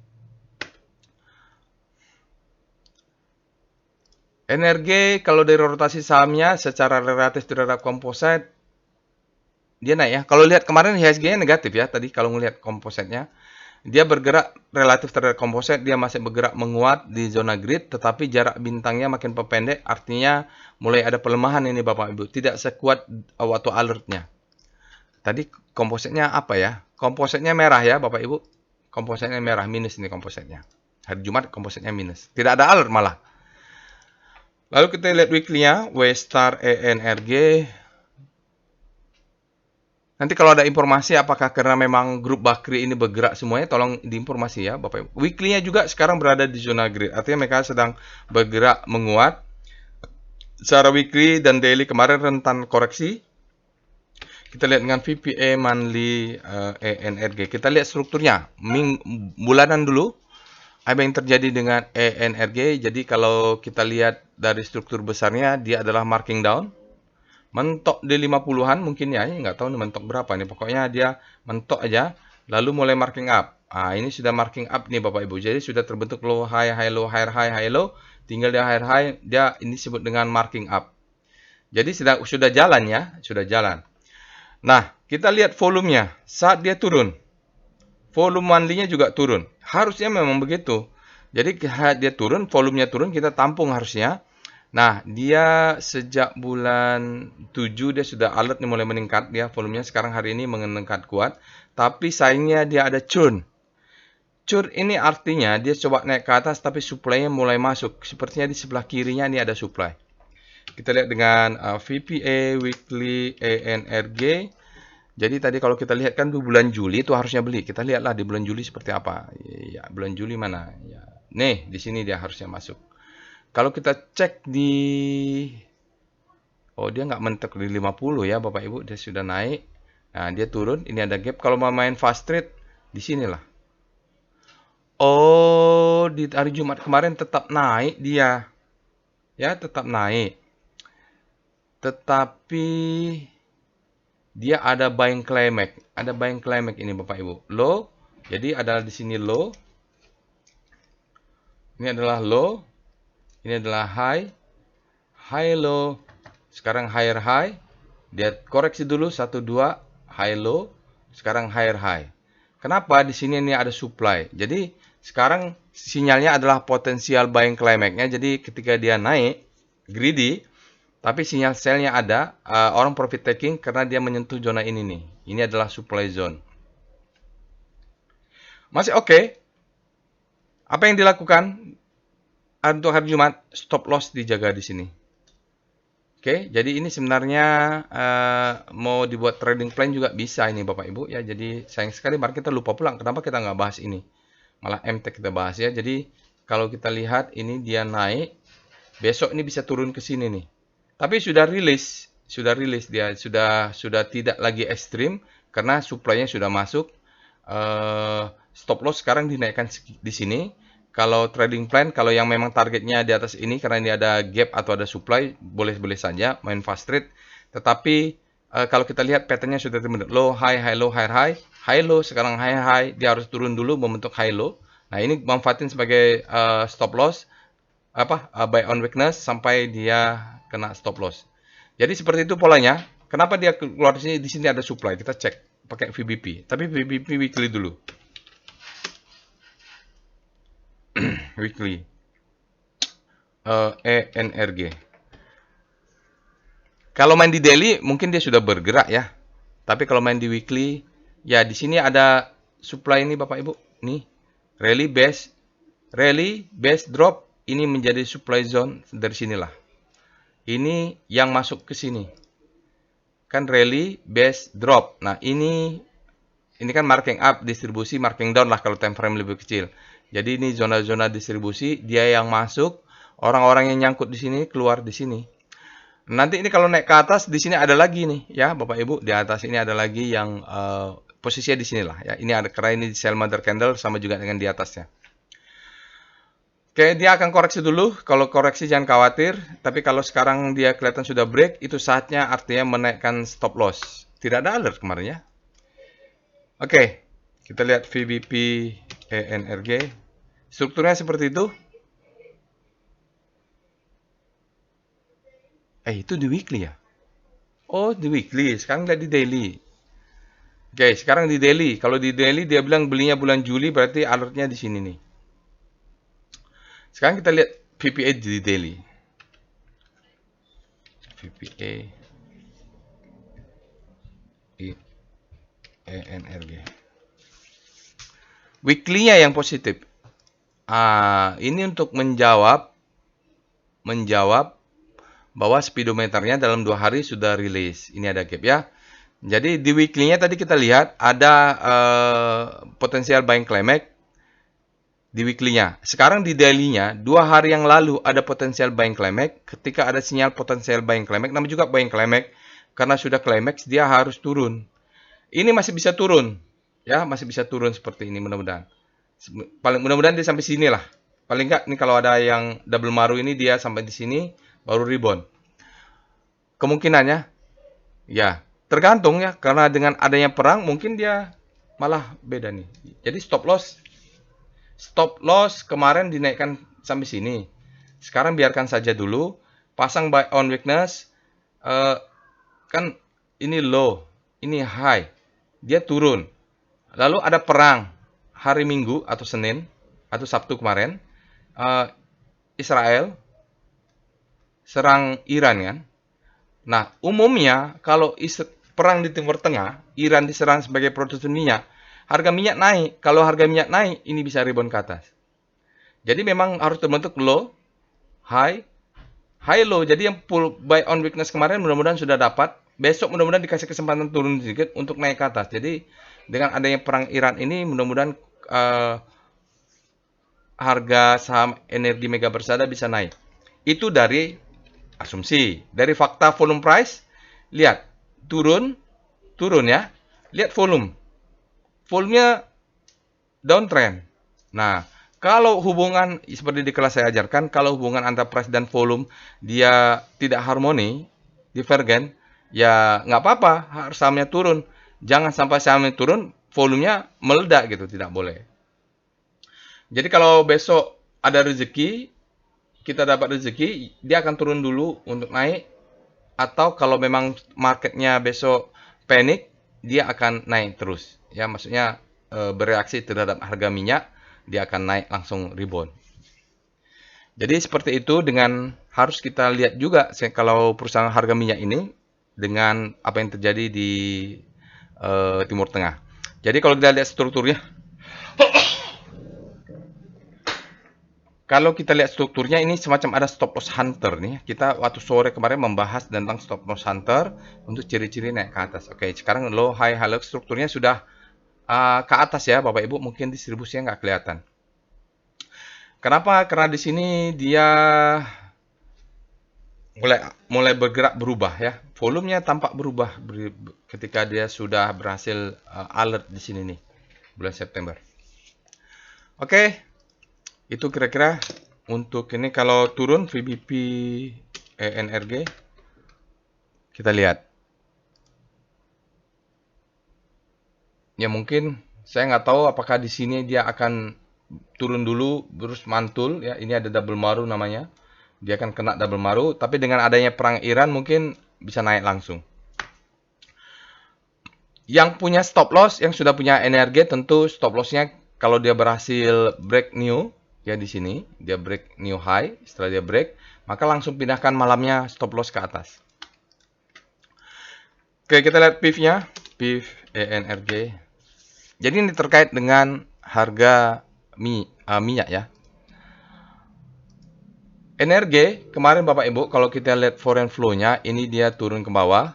S1: NRG kalau dari rotasi sahamnya secara relatif terhadap komposit dia naik ya. Kalau lihat kemarin IHSG-nya negatif ya tadi kalau ngelihat kompositnya. Dia bergerak relatif terhadap komposit, dia masih bergerak menguat di zona grid, tetapi jarak bintangnya makin pendek, artinya mulai ada pelemahan ini Bapak Ibu. Tidak sekuat waktu alertnya. Tadi kompositnya apa ya? Kompositnya merah ya Bapak Ibu. Kompositnya merah, minus ini kompositnya. Hari Jumat kompositnya minus. Tidak ada alert malah. Lalu kita lihat weekly-nya, W-Star ENRG. Nanti kalau ada informasi apakah karena memang grup Bakri ini bergerak semuanya, tolong diinformasi ya Bapak Ibu. Weekly-nya juga sekarang berada di zona grid. Artinya mereka sedang bergerak menguat. Secara weekly dan daily kemarin rentan koreksi. Kita lihat dengan VPA monthly ENRG. Kita lihat strukturnya. Bulanan dulu. Apa yang terjadi dengan ENRG? Jadi kalau kita lihat dari struktur besarnya, dia adalah marking down. Mentok di 50-an mungkin ya, nggak tahu nih mentok berapa nih. Pokoknya dia mentok aja, lalu mulai marking up. Ini sudah marking up nih Bapak Ibu. Jadi sudah terbentuk low high, high low, high high, high low. Tinggal dia high high, dia ini disebut dengan marking up. Jadi sudah jalan ya, sudah jalan. Nah, kita lihat volumenya. Saat dia turun, volume monthly-nya juga turun. Harusnya memang begitu. Jadi saat dia turun, volumenya turun, kita tampung harusnya. Nah, dia sejak bulan 7 dia sudah alert nih mulai meningkat dia volumenya sekarang hari ini meningkat kuat, tapi sayangnya dia ada churn. Churn ini artinya dia coba naik ke atas tapi supply-nya mulai masuk. Sepertinya di sebelah kirinya ini ada supply. Kita lihat dengan VPA weekly ENRG. Jadi tadi kalau kita lihat kan di bulan Juli itu harusnya beli. Kita lihatlah di bulan Juli seperti apa. Ya, bulan Juli mana? Ya. Nih, di sini dia harusnya masuk. Kalau kita cek di dia nggak mentok di 50 ya Bapak Ibu, dia sudah naik. Nah, dia turun, ini ada gap. Kalau mau main fast trade di sinilah. Oh, di hari Jumat kemarin tetap naik dia. Ya, tetap naik. Tetapi dia ada buying climax. Ada buying climax ini Bapak Ibu. Low. Jadi ada di sini low. Ini adalah low. Ini adalah high, high low, sekarang higher high, dia koreksi dulu 1 2, high low, sekarang higher high. Kenapa di sini ini ada supply? Jadi sekarang sinyalnya adalah potensial buying climax-nya. Jadi ketika dia naik greedy, tapi sinyal sell-nya ada, orang profit taking karena dia menyentuh zona ini nih. Ini adalah supply zone. Masih oke. Apa yang dilakukan? Untuk hari Jumat, stop loss dijaga di sini. Oke, jadi ini sebenarnya mau dibuat trading plan juga bisa ini Bapak Ibu ya. Jadi sayang sekali market kita lupa pulang. Kenapa kita nggak bahas ini? Malah MTech kita bahas ya. Jadi kalau kita lihat ini dia naik, besok ini bisa turun ke sini nih. Tapi sudah rilis dia sudah tidak lagi ekstrim karena supply-nya sudah masuk. Stop loss sekarang dinaikkan di sini. Kalau trading plan, kalau yang memang targetnya di atas ini karena ini ada gap atau ada supply, boleh-boleh saja main fast trade. Tetapi kalau kita lihat patternnya sudah terbentuk low, high, high, low, high, high, high, low, sekarang high, high, dia harus turun dulu membentuk high, low. Nah ini manfaatin sebagai stop loss, buy on weakness sampai dia kena stop loss. Jadi seperti itu polanya. Kenapa dia keluar di sini? Di sini ada supply. Kita cek pakai VBP. Tapi VBP weekly dulu. Weekly ENRG. Kalau main di daily mungkin dia sudah bergerak ya. Tapi kalau main di weekly, ya di sini ada supply ini Bapak Ibu. Nih, rally base drop ini menjadi supply zone dari sinilah. Ini yang masuk ke sini. Kan rally base drop. Nah, ini kan marking up, distribusi marking down lah kalau time frame lebih kecil. Jadi ini zona-zona distribusi, dia yang masuk, orang-orang yang nyangkut di sini keluar di sini. Nanti ini kalau naik ke atas, di sini ada lagi nih, ya Bapak Ibu, di atas ini ada lagi yang posisinya di sinilah, ya. Ini ada karena ini sell mother candle sama juga dengan di atasnya. Oke, dia akan koreksi dulu. Kalau koreksi jangan khawatir, tapi kalau sekarang dia kelihatan sudah break, itu saatnya artinya menaikkan stop loss. Tidak ada alert kemarin ya. Oke, kita lihat VBP ENRG. Strukturnya seperti itu. Itu di weekly ya? Oh, di weekly. Sekarang lihat di daily. Oke, sekarang di daily. Kalau di daily dia bilang belinya bulan Juli, berarti alertnya di sini nih. Sekarang kita lihat VPA di daily. VPA ENRG. Weekly-nya yang positif. Ini untuk menjawab bahwa speedometernya dalam 2 hari sudah rilis. Ini ada gap ya. Jadi di weekly-nya tadi kita lihat ada potensial buying climax di weekly-nya. Sekarang di daily-nya, 2 hari yang lalu ada potensial buying climax. Ketika ada sinyal potensial buying climax, namanya juga buying climax, karena sudah climax dia harus turun. Ini masih bisa turun, ya masih bisa turun seperti ini mudah-mudahan. Paling mudah-mudahan dia sampai sini lah. Paling enggak nih kalau ada yang double maru ini dia sampai di sini baru rebound. Kemungkinannya, ya tergantung ya karena dengan adanya perang mungkin dia malah beda nih. Jadi Stop loss kemarin dinaikkan sampai sini. Sekarang biarkan saja dulu. Pasang buy on weakness. Kan ini low. Ini high. Dia turun. Lalu ada perang. Hari Minggu atau Senin. Atau Sabtu kemarin. Israel. Serang Iran kan. Nah umumnya kalau perang di Timur Tengah. Iran diserang sebagai produsen minyak. Harga minyak naik. Kalau harga minyak naik, ini bisa rebound ke atas. Jadi memang harus terbentuk low, high, low. Jadi yang pull buy on weakness kemarin mudah-mudahan sudah dapat. Besok mudah-mudahan dikasih kesempatan turun sedikit untuk naik ke atas. Jadi dengan adanya perang Iran ini mudah-mudahan harga saham energi mega persada bisa naik. Itu dari asumsi. Dari fakta volume price, lihat turun ya. Lihat volume. Volumenya downtrend. Nah, kalau hubungan seperti di kelas saya ajarkan, kalau hubungan antara price dan volume dia tidak harmoni, divergen, ya nggak apa-apa, harus sahamnya turun. Jangan sampai sahamnya turun, volumenya meledak gitu, tidak boleh. Jadi kalau besok ada rezeki, kita dapat rezeki, dia akan turun dulu untuk naik. Atau kalau memang marketnya besok panik, dia akan naik terus. Ya, maksudnya bereaksi terhadap harga minyak, dia akan naik langsung rebound. Jadi seperti itu dengan harus kita lihat juga kalau perusahaan harga minyak ini dengan apa yang terjadi di Timur Tengah. Jadi kalau kita lihat strukturnya, kalau kita lihat strukturnya ini semacam ada stop loss hunter nih. Kita waktu sore kemarin membahas tentang stop loss hunter untuk ciri-ciri naik ke atas. Oke, sekarang low, high, low strukturnya sudah ke atas ya, Bapak Ibu. Mungkin distribusinya nggak kelihatan. Kenapa? Karena di sini dia mulai bergerak berubah ya. Volumenya tampak berubah ketika dia sudah berhasil alert di sini nih bulan September. Oke. Itu kira-kira untuk ini kalau turun VBP ENRG kita lihat. Ya mungkin saya nggak tahu apakah di sini dia akan turun dulu terus mantul ya. Ini ada double maru namanya. Dia akan kena double maru, tapi dengan adanya perang Iran mungkin bisa naik langsung. Yang punya stop loss, yang sudah punya energi tentu stop lossnya kalau dia berhasil break new ya di sini, dia break new high, setelah dia break, maka langsung pindahkan malamnya stop loss ke atas. Oke, kita lihat PIF-nya, PIF ENRG. Jadi ini terkait dengan harga minyak ya. Energi kemarin Bapak Ibu, kalau kita lihat foreign flow-nya, ini dia turun ke bawah.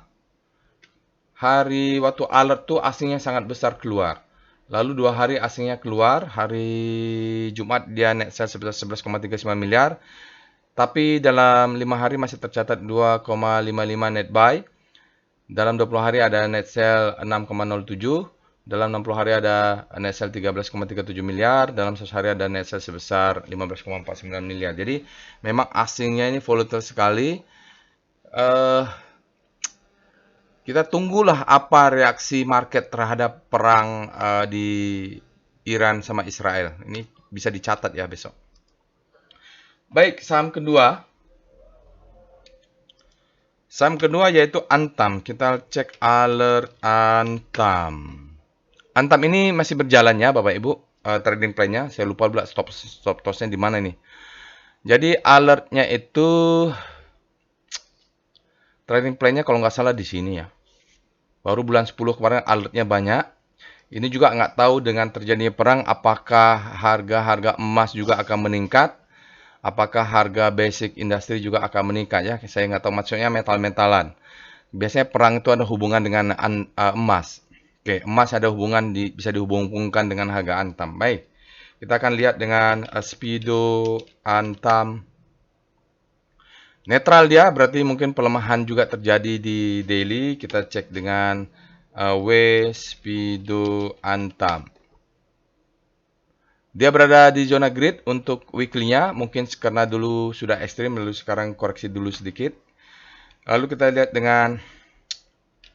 S1: Hari waktu alert tuh asingnya sangat besar keluar. Lalu 2 hari asingnya keluar, hari Jumat dia net sell sebesar 11,39 miliar. Tapi dalam 5 hari masih tercatat 2,55 net buy. Dalam 20 hari ada net sell 6,07. Dalam 60 hari ada net sell 13,37 miliar. Dalam 100 hari ada net sell sebesar 15,49 miliar. Jadi memang asingnya ini volatile sekali. Kita tunggulah apa reaksi market terhadap perang di Iran sama Israel. Ini bisa dicatat ya besok. Baik, saham kedua. Saham kedua yaitu Antam. Kita cek alert Antam. Antam ini masih berjalan ya Bapak Ibu. Trading plan-nya. Saya lupa pula stop loss-nya di mana nih. Jadi alertnya itu trading plan-nya kalau nggak salah di sini ya. Baru bulan 10 kemarin alertnya banyak. Ini juga nggak tahu dengan terjadinya perang apakah harga-harga emas juga akan meningkat. Apakah harga basic industri juga akan meningkat ya. Saya nggak tahu maksudnya metal-metalan. Biasanya perang itu ada hubungan dengan emas. Oke, emas ada hubungan bisa dihubungkan dengan harga Antam. Baik. Kita akan lihat dengan Speedo Antam. Netral dia berarti mungkin pelemahan juga terjadi di daily. Kita cek dengan Speedo Antam. Dia berada di zona grid untuk weekly-nya. Mungkin karena dulu sudah ekstrim, lalu sekarang koreksi dulu sedikit. Lalu kita lihat dengan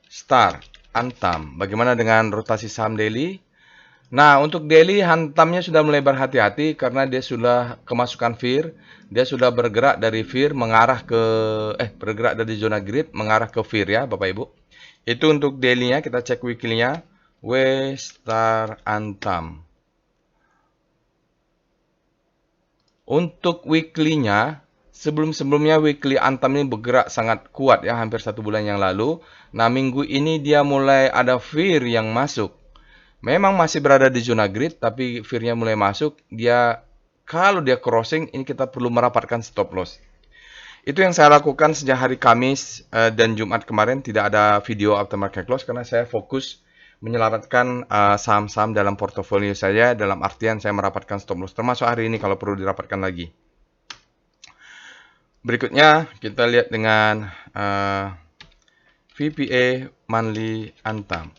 S1: Star Antam. Bagaimana dengan rotasi saham daily? Nah, untuk daily hantamnya sudah mulai berhati-hati karena dia sudah kemasukan fear. Dia sudah bergerak dari fear mengarah ke bergerak dari zona grid mengarah ke fear ya, Bapak Ibu. Itu untuk daily-nya, kita cek weekly-nya. Star Antam. Untuk weekly-nya, sebelum-sebelumnya weekly Antam ini bergerak sangat kuat ya, hampir 1 bulan yang lalu. Nah, minggu ini dia mulai ada fear yang masuk. Memang masih berada di zona grid, tapi fear-nya mulai masuk. Kalau dia crossing, ini kita perlu merapatkan stop loss. Itu yang saya lakukan sejak hari Kamis dan Jumat kemarin. Tidak ada video aftermarket close karena saya fokus menyelamatkan saham-saham dalam portofolio saya, dalam artian saya merapatkan stop loss, termasuk hari ini kalau perlu dirapatkan lagi. Berikutnya kita lihat dengan VPA Monthly Antam.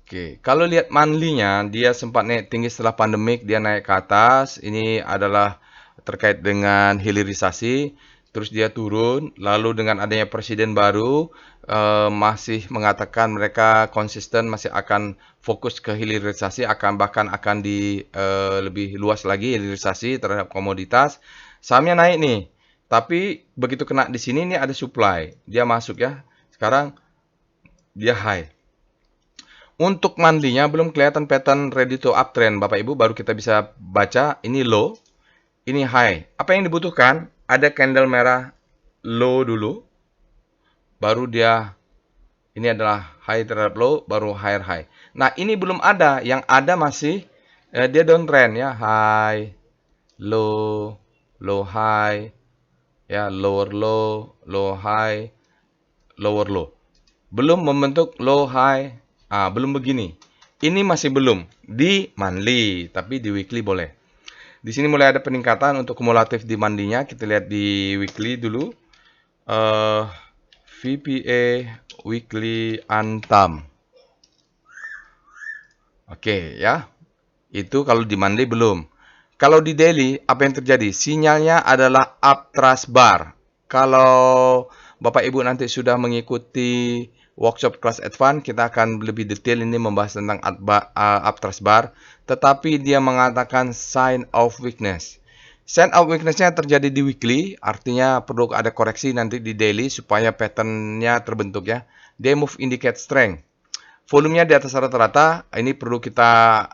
S1: Oke, kalau lihat monthly-nya, dia sempat naik tinggi setelah pandemik, dia naik ke atas. Ini adalah terkait dengan hilirisasi. Terus dia turun, lalu dengan adanya presiden baru, masih mengatakan mereka konsisten, masih akan fokus ke hilirisasi, bahkan akan lebih luas lagi hilirisasi terhadap komoditas. Sahamnya naik nih, tapi begitu kena di sini, ini ada supply. Dia masuk ya, sekarang dia high. Untuk monthly-nya belum kelihatan pattern ready to uptrend, Bapak Ibu. Baru kita bisa baca, ini low, ini high. Apa yang dibutuhkan? Ada candle merah low dulu. Baru ini adalah high terhadap low, baru higher high. Nah, ini belum ada. Yang ada masih, dia downtrend ya. High, low, low high, ya lower low, low high, lower low. Belum membentuk low high. Belum begini. Ini masih belum di monthly, tapi di weekly boleh. Di sini mulai ada peningkatan untuk kumulatif di monthly-nya. Kita lihat di weekly dulu. VPA weekly Antam. Oke ya. Itu kalau di monthly belum. Kalau di daily, apa yang terjadi? Sinyalnya adalah uptrust bar. Kalau Bapak Ibu nanti sudah mengikuti workshop kelas advance, kita akan lebih detail ini membahas tentang uptrust bar. Tetapi dia mengatakan sign of weakness. Sign of weakness-nya terjadi di weekly, artinya perlu ada koreksi nanti di daily supaya pattern-nya terbentuk ya. Dia move indicate strength. Volumenya di atas rata-rata, ini perlu kita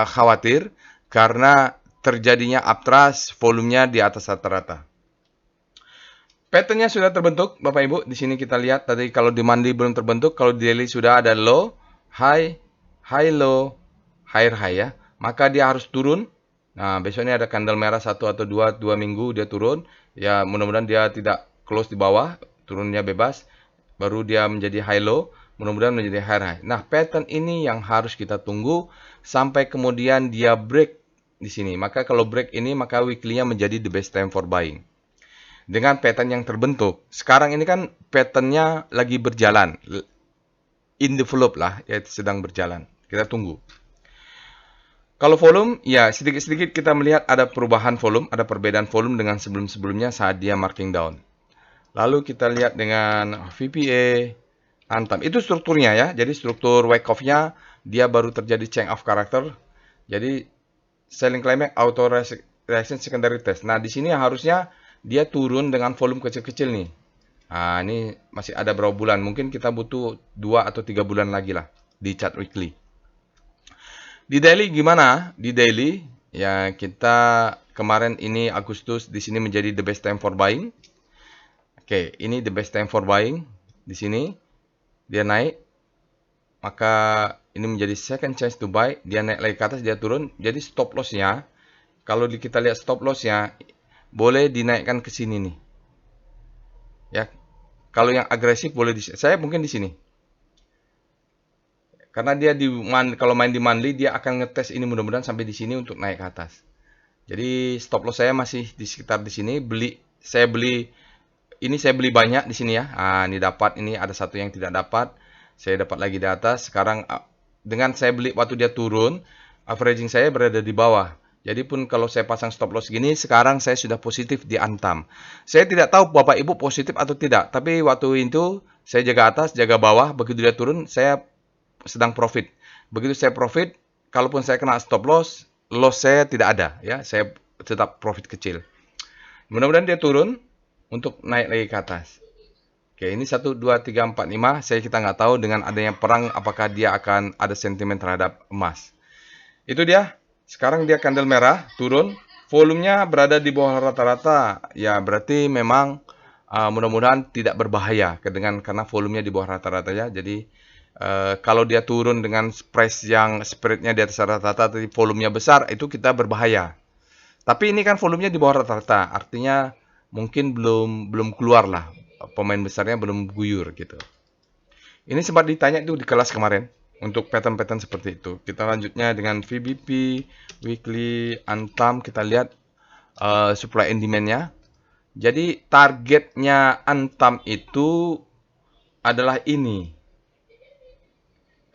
S1: khawatir karena terjadinya uptrust, volumenya di atas rata-rata. Patternnya sudah terbentuk, Bapak Ibu. Di sini kita lihat tadi kalau di monthly belum terbentuk, kalau di daily sudah ada low, high, high low, higher high ya. Maka dia harus turun. Nah, besoknya ada candle merah 1 atau 2 minggu dia turun. Ya, mudah-mudahan dia tidak close di bawah, turunnya bebas. Baru dia menjadi high low, mudah-mudahan menjadi higher high. Nah, pattern ini yang harus kita tunggu sampai kemudian dia break di sini. Maka kalau break ini, maka weekly-nya menjadi the best time for buying. Dengan pattern yang terbentuk. Sekarang ini kan pattern-nya lagi berjalan. In develop lah, yaitu sedang berjalan. Kita tunggu. Kalau volume, ya sedikit-sedikit kita melihat ada perubahan volume, ada perbedaan volume dengan sebelum-sebelumnya saat dia marking down. Lalu kita lihat dengan VPA, Antam. Itu strukturnya ya. Jadi struktur wake off-nya dia baru terjadi change of character. Jadi selling climax auto reaction secondary test. Nah, di sini harusnya dia turun dengan volume kecil-kecil nih. Nah, ini masih ada berapa bulan. Mungkin kita butuh 2 atau 3 bulan lagi lah di chart weekly. Di daily gimana? Di daily ya kita kemarin ini Agustus di sini menjadi the best time for buying. Oke, ini the best time for buying. Di sini dia naik, maka ini menjadi second chance to buy. Dia naik lagi ke atas, dia turun. Jadi stop loss-nya, kalau kita lihat stop loss-nya, boleh dinaikkan ke sini nih. Ya, kalau yang agresif boleh di saya mungkin di sini. Karena dia kalau main di monthly dia akan ngetes ini mudah-mudahan sampai di sini untuk naik ke atas. Jadi stop loss saya masih di sekitar di sini. Saya beli banyak di sini ya. Ah, ini dapat, ini ada satu yang tidak dapat. Saya dapat lagi di atas. Sekarang dengan saya beli waktu dia turun, averaging saya berada di bawah. Jadi pun kalau saya pasang stop loss gini, sekarang saya sudah positif di Antam. Saya tidak tahu Bapak Ibu positif atau tidak, tapi waktu itu saya jaga atas, jaga bawah, begitu dia turun, saya sedang profit. Begitu saya profit, kalaupun saya kena stop loss, loss saya tidak ada, ya. Saya tetap profit kecil. Mudah-mudahan dia turun untuk naik lagi ke atas. Oke, ini 1, 2, 3, 4, 5. Kita nggak tahu dengan adanya perang apakah dia akan ada sentimen terhadap emas. Itu dia. Sekarang dia candle merah, turun. Volumenya berada di bawah rata-rata. Ya, berarti memang mudah-mudahan tidak berbahaya karena volumenya di bawah rata-rata ya. Jadi kalau dia turun dengan price yang spreadnya di atas rata-rata, tapi volumenya besar, itu kita berbahaya. Tapi ini kan volumenya di bawah rata-rata, artinya mungkin belum keluar lah, pemain besarnya belum guyur gitu. Ini sempat ditanya itu di kelas kemarin untuk pattern-pattern seperti itu. Kita lanjutnya dengan VBP, weekly, Antam, kita lihat supply and demand-nya. Jadi targetnya Antam itu adalah ini.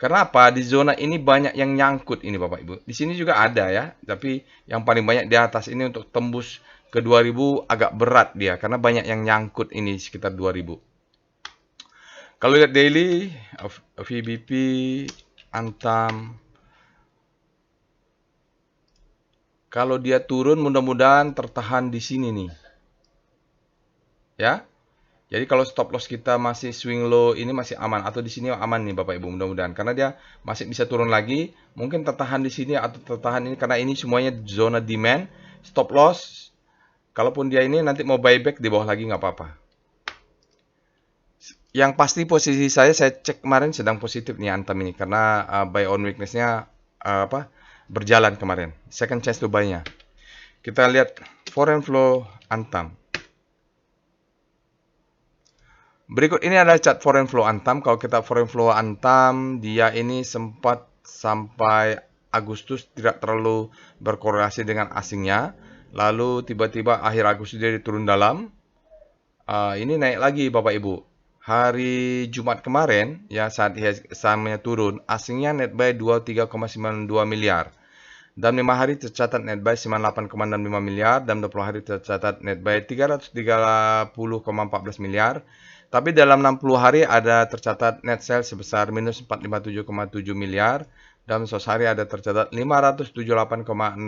S1: Kenapa? Di zona ini banyak yang nyangkut ini Bapak Ibu. Di sini juga ada ya, tapi yang paling banyak di atas ini untuk tembus ke 2000 agak berat dia karena banyak yang nyangkut ini sekitar 2000. Kalau lihat daily, VBP, Antam, kalau dia turun mudah-mudahan tertahan di sini nih. Ya. Jadi kalau stop loss kita masih swing low ini masih aman atau di sini aman nih Bapak Ibu mudah-mudahan karena dia masih bisa turun lagi, mungkin tertahan di sini atau tertahan ini karena ini semuanya zona demand, stop loss. Kalaupun dia ini nanti mau buyback di bawah lagi nggak apa-apa. Yang pasti posisi saya cek kemarin sedang positif nih Antam ini karena buy on weakness-nya berjalan kemarin. Second chance to buy-nya. Kita lihat foreign flow Antam. Berikut ini adalah chart foreign flow Antam. Kalau kita foreign flow Antam, dia ini sempat sampai Agustus tidak terlalu berkorelasi dengan asingnya. Lalu tiba-tiba akhir Agustus dia turun dalam. Ini naik lagi Bapak Ibu. Hari Jumat kemarin, ya saat sahamnya turun, asingnya net buy 23,92 miliar. Dalam 5 hari tercatat net buy 98,65 miliar. Dalam 20 hari tercatat net buy 330,14 miliar. Tapi dalam 60 hari ada tercatat net sales sebesar minus 457,7 miliar. Dalam 100 hari ada tercatat 578,6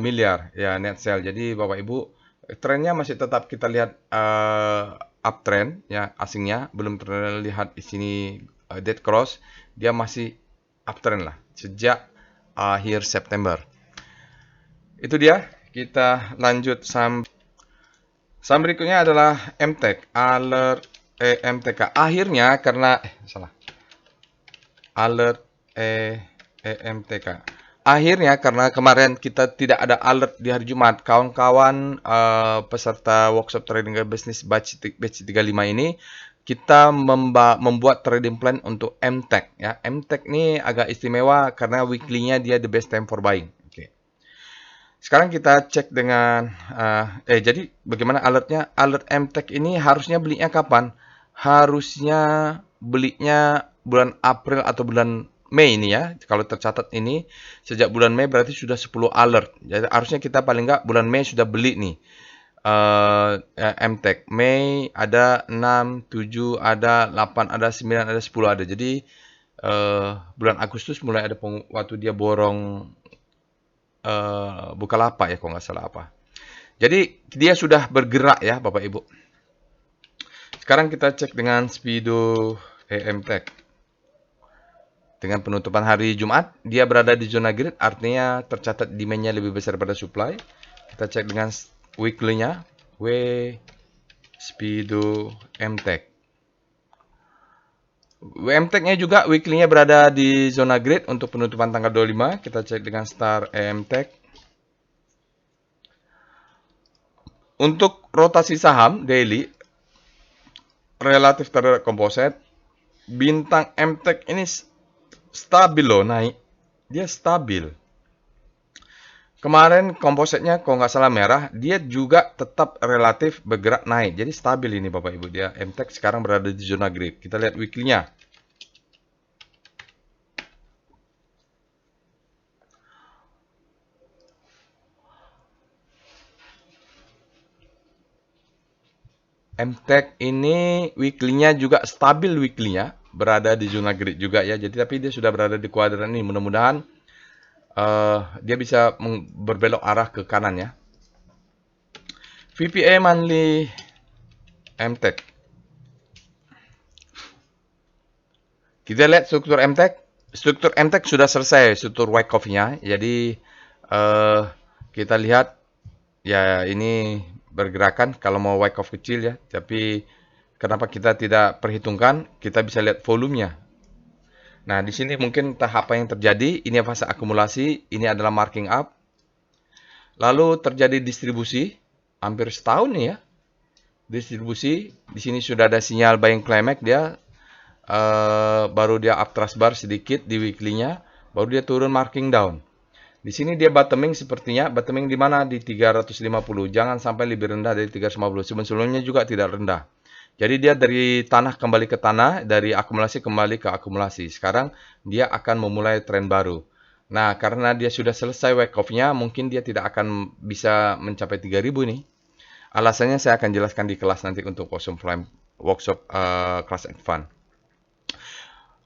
S1: miliar ya net sale. Jadi Bapak Ibu, trennya masih tetap kita lihat uptrend ya, asingnya belum terlihat di sini dead cross, dia masih uptrend lah sejak akhir September. Itu dia. Kita lanjut saham berikutnya adalah MTEK, Alert EMTK. Akhirnya karena Alert EMTK. Akhirnya karena kemarin kita tidak ada alert di hari Jumat, kawan-kawan peserta workshop trading business batch 35 ini kita membuat trading plan untuk MTEK ya. MTEK ini agak istimewa karena weekly-nya dia the best time for buying. Oke. Sekarang kita cek dengan jadi bagaimana alertnya? Alert MTEK ini harusnya belinya kapan? Harusnya belinya bulan April atau bulan Mei ini ya. Kalau tercatat ini sejak bulan Mei berarti sudah 10 alert. Jadi harusnya kita paling nggak bulan Mei sudah beli nih. MTech. Mei ada 6, 7, ada 8, ada 9, ada 10 ada. Jadi bulan Agustus mulai ada waktu dia borong Bukalapak ya kalau nggak salah apa. Jadi dia sudah bergerak ya Bapak Ibu. Sekarang kita cek dengan Speedo EMTech. Dengan penutupan hari Jumat, dia berada di zona grid, artinya tercatat demand-nya lebih besar daripada supply. Kita cek dengan weekly-nya, Speedo MTech. WMTech-nya juga weekly-nya berada di zona grid untuk penutupan tanggal 25. Kita cek dengan Star EMTech. Untuk rotasi saham daily, relatif terhadap komposit, bintang MTech ini stabil loh naik. Dia stabil. Kemarin kompositnya kalau nggak salah merah, dia juga tetap relatif bergerak naik. Jadi stabil ini Bapak Ibu. Dia MTech sekarang berada di zona grid. Kita lihat weekly-nya. MTech ini weekly-nya juga stabil weekly-nya. Berada di zona grid juga ya. Jadi tapi dia sudah berada di kuadran ini. Mudah-mudahan dia bisa berbelok arah ke kanan ya. VPA monthly MTech. Kita lihat struktur MTech. Struktur MTech sudah selesai, struktur white coffee-nya. Jadi kita lihat ya ini bergerakan kalau mau white coffee kecil ya. Tapi kenapa kita tidak perhitungkan? Kita bisa lihat volumenya. Nah, di sini mungkin tahap apa yang terjadi. Ini fase akumulasi, ini adalah marking up. Lalu terjadi distribusi, hampir setahun nih ya. Distribusi, di sini sudah ada sinyal buying climax dia. Baru dia up trust bar sedikit di weekly-nya, baru dia turun marking down. Di sini dia bottoming sepertinya, bottoming di mana? Di 350. Jangan sampai lebih rendah dari 350. Sebelumnya juga tidak rendah. Jadi dia dari tanah kembali ke tanah, dari akumulasi kembali ke akumulasi. Sekarang dia akan memulai tren baru. Nah, karena dia sudah selesai wake off-nya, mungkin dia tidak akan bisa mencapai 3000 nih. Alasannya saya akan jelaskan di kelas nanti untuk workshop kelas advance.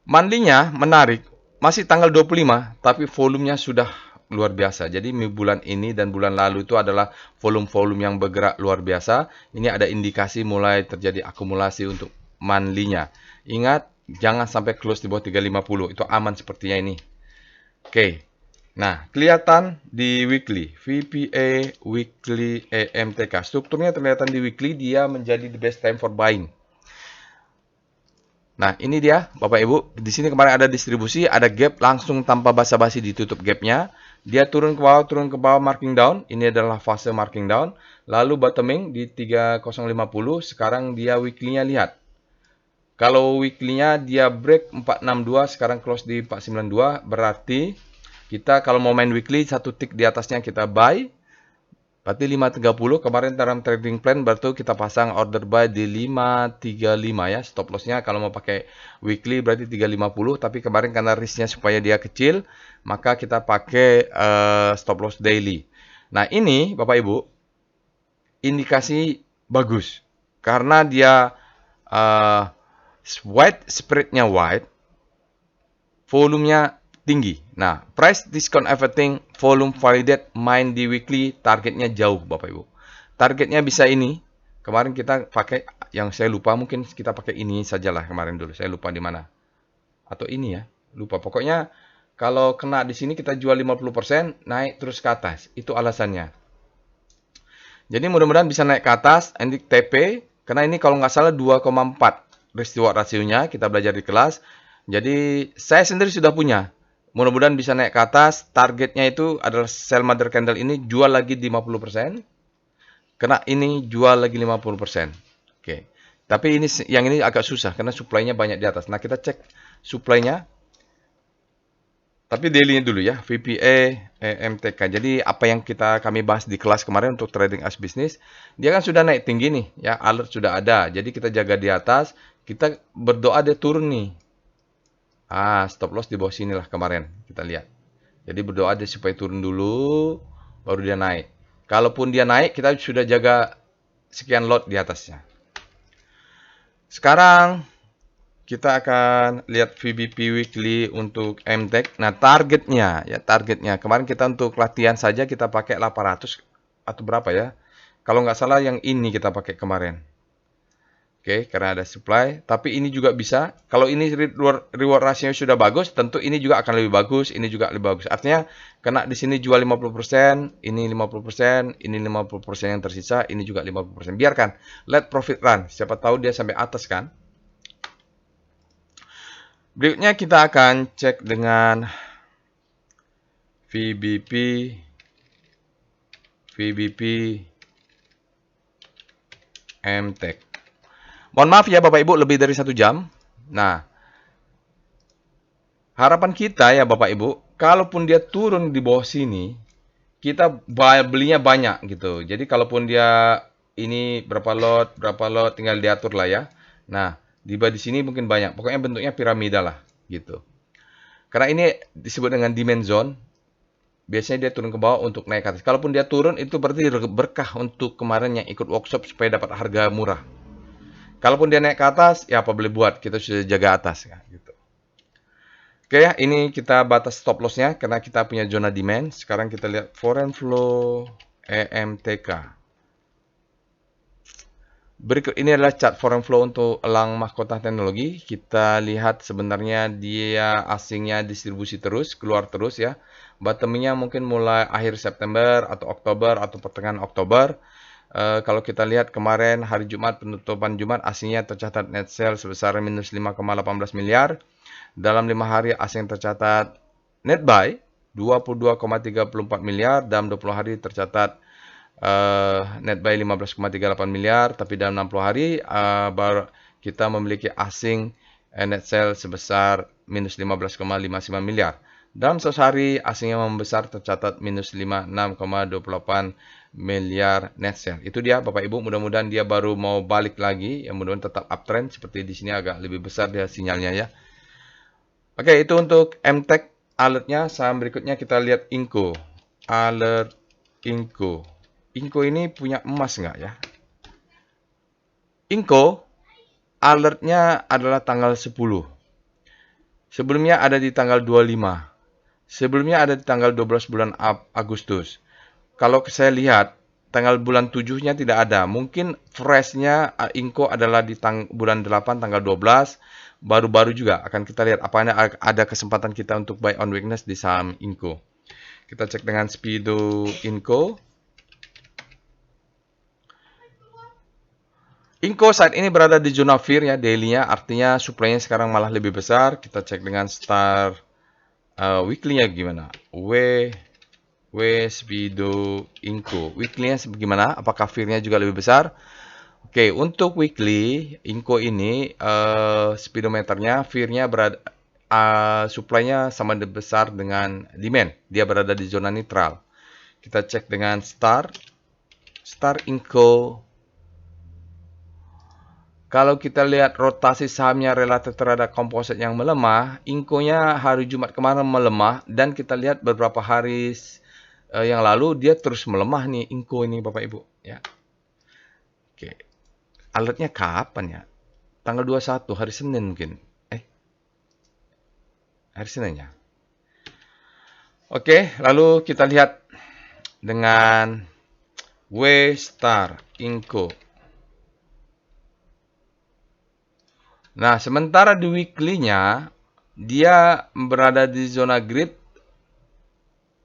S1: Monthly-nya menarik, masih tanggal 25, tapi volumenya sudah luar biasa. Jadi bulan ini dan bulan lalu itu adalah volume-volume yang bergerak luar biasa. Ini ada indikasi mulai terjadi akumulasi untuk monthly-nya. Ingat, jangan sampai close di bawah 350. Itu aman sepertinya ini. Oke. Nah, kelihatan di weekly. VPA weekly EMTK. Strukturnya terlihat di weekly, dia menjadi the best time for buying. Nah, ini dia Bapak Ibu. Di sini kemarin ada distribusi, ada gap, langsung tanpa basa-basi ditutup gapnya. Dia turun ke bawah marking down. Ini adalah fase marking down. Lalu bottoming di 3050. Sekarang dia weekly-nya lihat. Kalau weekly-nya dia break 462, sekarang close di 492. Berarti kita kalau mau main weekly, satu tick di atasnya kita buy. Berarti 530. Kemarin dalam trading plan berarti kita pasang order buy di 535 ya. Stop loss-nya kalau mau pakai weekly berarti 350. Tapi kemarin karena risk-nya supaya dia kecil, maka kita pakai stop loss daily. Nah ini Bapak Ibu, indikasi bagus. Karena dia white, spread-nya white, volumenya tinggi. Nah, price discount everything, volume validate, main di weekly, targetnya jauh Bapak Ibu. Targetnya bisa ini. Kemarin kita pakai, yang saya lupa mungkin kita pakai ini sajalah kemarin dulu. Saya lupa di mana. Atau ini ya, lupa. Pokoknya kalau kena di sini kita jual 50%, naik terus ke atas. Itu alasannya. Jadi mudah-mudahan bisa naik ke atas, nanti TP, karena ini kalau nggak salah 2,4 risk reward rasionya, kita belajar di kelas. Jadi saya sendiri sudah punya. Mudah-mudahan bisa naik ke atas. Targetnya itu adalah sell mother candle ini jual lagi di 50%. Kena ini jual lagi 50%. Oke. Tapi ini yang ini agak susah karena supply-nya banyak di atas. Nah, kita cek supply-nya. Tapi daily-nya dulu ya, VPA, MTK. Jadi apa yang kami bahas di kelas kemarin untuk trading as business, dia kan sudah naik tinggi nih, ya, alert sudah ada. Jadi kita jaga di atas, kita berdoa dia turun nih. Stop loss di bawah sini lah kemarin. Kita lihat. Jadi berdoa aja supaya turun dulu, baru dia naik. Kalaupun dia naik, kita sudah jaga sekian lot di atasnya. Sekarang kita akan lihat VBP weekly untuk MTech. Nah, targetnya kemarin kita untuk latihan saja kita pakai 800 atau berapa ya? Kalau nggak salah yang ini kita pakai kemarin. Oke, karena ada supply. Tapi ini juga bisa. Kalau ini reward ratio sudah bagus, tentu ini juga akan lebih bagus. Ini juga lebih bagus. Artinya, kena di sini jual 50%, ini 50%, ini 50% yang tersisa, ini juga 50%. Biarkan. Let profit run. Siapa tahu dia sampai atas kan. Berikutnya kita akan cek dengan VBP MTech. Mohon maaf ya Bapak Ibu, lebih dari 1 jam. Nah, harapan kita ya Bapak Ibu, kalaupun dia turun di bawah sini, kita belinya banyak gitu. Jadi kalaupun dia ini berapa lot, tinggal diatur lah ya. Nah, di sini mungkin banyak. Pokoknya bentuknya piramida lah gitu. Karena ini disebut dengan demand zone. Biasanya dia turun ke bawah untuk naik ke atas. Kalaupun dia turun, itu berarti berkah untuk kemarin yang ikut workshop supaya dapat harga murah. Kalaupun dia naik ke atas, ya apa boleh buat, kita sudah jaga atas ya, gitu. Oke ya, ini kita batas stop loss-nya karena kita punya zona demand. Sekarang kita lihat foreign flow EMTK. Berikut ini adalah chart foreign flow untuk elang mahkota teknologi. Kita lihat sebenarnya dia asingnya distribusi terus, keluar terus ya. Bottomnya mungkin mulai akhir September atau Oktober atau pertengahan Oktober. Kalau kita lihat kemarin hari Jumat, penutupan Jumat, asingnya tercatat net sale sebesar minus 5,18 miliar. Dalam 5 hari asing tercatat net buy 22,34 miliar. Dalam 20 hari tercatat net buy 15,38 miliar. Tapi dalam 60 hari baru kita memiliki asing net sale sebesar minus 15,59 miliar. Dalam 1 hari asing yang membesar tercatat minus 56,28 miliar net sale. Itu dia Bapak Ibu, mudah-mudahan dia baru mau balik lagi, ya mudah-mudahan tetap uptrend seperti di sini agak lebih besar dia sinyalnya ya. Oke, itu untuk MTech alertnya. Saham berikutnya kita lihat Inco. Alert Inco. Inco ini punya emas nggak ya? Inco alertnya adalah tanggal 10. Sebelumnya ada di tanggal 25. Sebelumnya ada di tanggal 12 bulan Agustus. Kalau saya lihat, tanggal bulan 7-nya tidak ada. Mungkin freshnya Inco adalah di bulan 8 tanggal 12. Baru-baru juga akan kita lihat apa ada kesempatan kita untuk buy on weakness di saham Inco. Kita cek dengan Speedo Inco. Inco saat ini berada di zona fear ya, daily-nya. Artinya supply-nya sekarang malah lebih besar. Kita cek dengan Star weekly-nya gimana. Speedo Inco. Weekly-nya bagaimana? Apakah fear-nya juga lebih besar? Oke, untuk weekly Inco ini speedometernya fear-nya berada supply-nya sama besar dengan demand. Dia berada di zona netral. Kita cek dengan Star Inco. Kalau kita lihat rotasi sahamnya relatif terhadap komposit yang melemah, Inco-nya hari Jumat kemarin melemah dan kita lihat beberapa hari yang lalu dia terus melemah nih Inco ini Bapak Ibu ya. Oke. Alertnya kapan ya? Tanggal 21 hari Senin mungkin. Hari Senin ya. Oke, lalu kita lihat dengan W-Star Inco. Nah, sementara di weekly-nya dia berada di zona grid,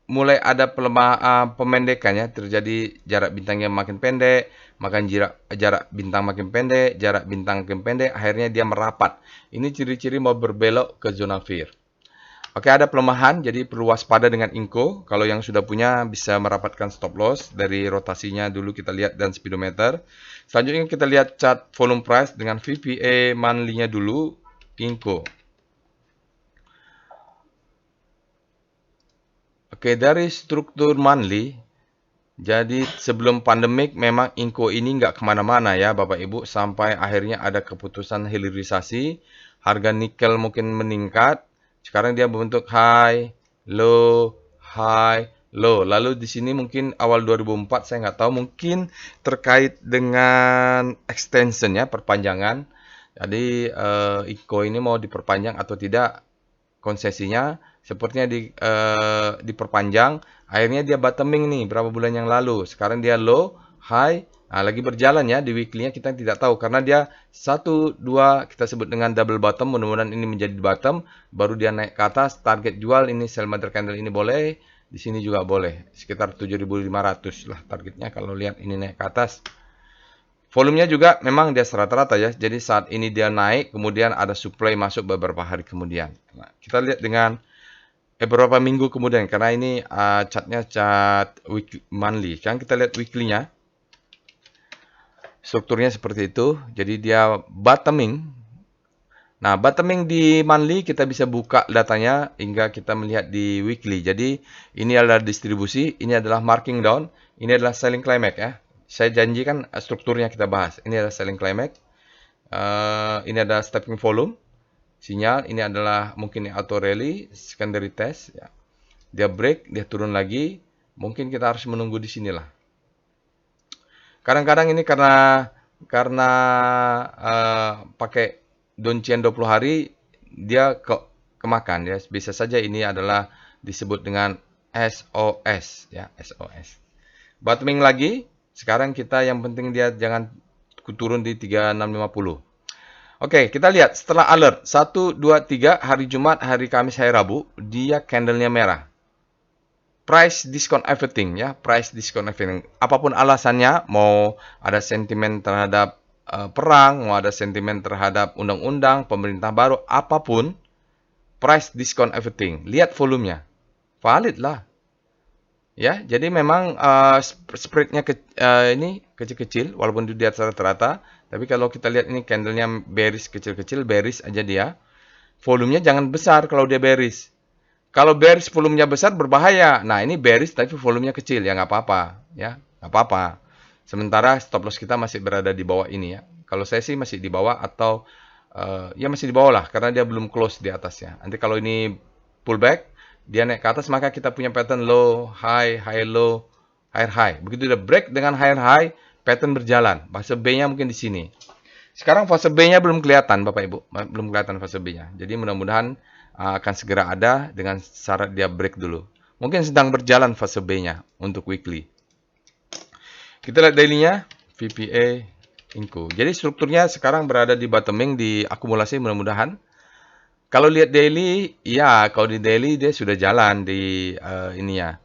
S1: mulai ada pemendekannya, terjadi jarak bintangnya makin pendek, makan jarak bintang makin pendek, jarak bintang makin pendek, akhirnya dia merapat. Ini ciri-ciri mau berbelok ke zona fear. Oke, ada pelemahan, jadi perlu waspada dengan Inco. Kalau yang sudah punya bisa merapatkan stop loss dari rotasinya dulu kita lihat dan speedometer. Selanjutnya kita lihat chart volume price dengan VPA monthly-nya dulu, Inco. Oke, dari struktur monthly, jadi sebelum pandemik memang Inco ini nggak kemana-mana ya Bapak Ibu, sampai akhirnya ada keputusan hilirisasi, harga nikel mungkin meningkat, sekarang dia membentuk high, low, high, low. Lalu di sini mungkin awal 2004 saya nggak tahu, mungkin terkait dengan extension ya, perpanjangan. Jadi ICO ini mau diperpanjang atau tidak konsesinya, sepertinya diperpanjang. Akhirnya dia bottoming nih berapa bulan yang lalu. Sekarang dia low, high. Nah, lagi berjalan ya di weekly-nya, kita tidak tahu karena dia 1 2 kita sebut dengan double bottom. Mudah-mudahan ini menjadi bottom, baru dia naik ke atas. Target jual ini sell mother candle ini boleh, di sini juga boleh. Sekitar 7.500 lah targetnya kalau lihat ini naik ke atas. Volumenya juga memang dia rata-rata ya. Jadi saat ini dia naik, kemudian ada supply masuk beberapa hari kemudian. Nah, kita lihat dengan beberapa minggu kemudian, karena ini chartnya chart monthly. Kan kita lihat weekly-nya. Strukturnya seperti itu. Jadi dia bottoming. Nah, bottoming di monthly kita bisa buka datanya hingga kita melihat di weekly. Jadi ini adalah distribusi, ini adalah marking down, ini adalah selling climax ya. Saya janjikan strukturnya kita bahas. Ini adalah selling climax. Ini adalah stepping volume. Sinyal, ini adalah mungkin auto rally, secondary test. Ya. Dia break, dia turun lagi. Mungkin kita harus menunggu di sinilah. Kadang-kadang ini karena pakai doncian 20 hari, dia kemakan. Ya. Bisa saja ini adalah disebut dengan SOS. Ya, SOS. Bottoming lagi. Sekarang kita yang penting dia jangan turun di 3650. Oke, kita lihat setelah alert 1 2 3 hari Jumat, hari Kamis, hari Rabu, dia candlenya merah. Price discount everything ya, price discount everything. Apapun alasannya, mau ada sentimen terhadap perang, mau ada sentimen terhadap undang-undang, pemerintah baru, apapun, price discount everything. Lihat volumenya. Valid lah. Ya, jadi memang spreadnya ini kecil-kecil, walaupun di atas rata-rata. Tapi kalau kita lihat ini candlenya bearish kecil-kecil, bearish aja dia. Volumenya jangan besar kalau dia bearish. Kalau bearish volumenya besar berbahaya. Nah, ini bearish tapi volumenya kecil, ya nggak apa-apa. Ya, nggak apa-apa. Sementara stop loss kita masih berada di bawah ini ya. Kalau saya sih masih di bawah atau ya masih di bawah lah, karena dia belum close di atasnya. Nanti kalau ini pullback, dia naik ke atas, maka kita punya pattern low, high, high, low, higher, high. Begitu udah break dengan higher, high, pattern berjalan. Fase B-nya mungkin di sini. Sekarang fase B-nya belum kelihatan, Bapak Ibu. Belum kelihatan fase B-nya. Jadi mudah-mudahan akan segera ada dengan syarat dia break dulu. Mungkin sedang berjalan fase B-nya untuk weekly. Kita lihat daily-nya, VPA, Inco. Jadi strukturnya sekarang berada di bottoming, di akumulasi mudah-mudahan. Kalau lihat daily, ya kalau di daily dia sudah jalan di ini ya.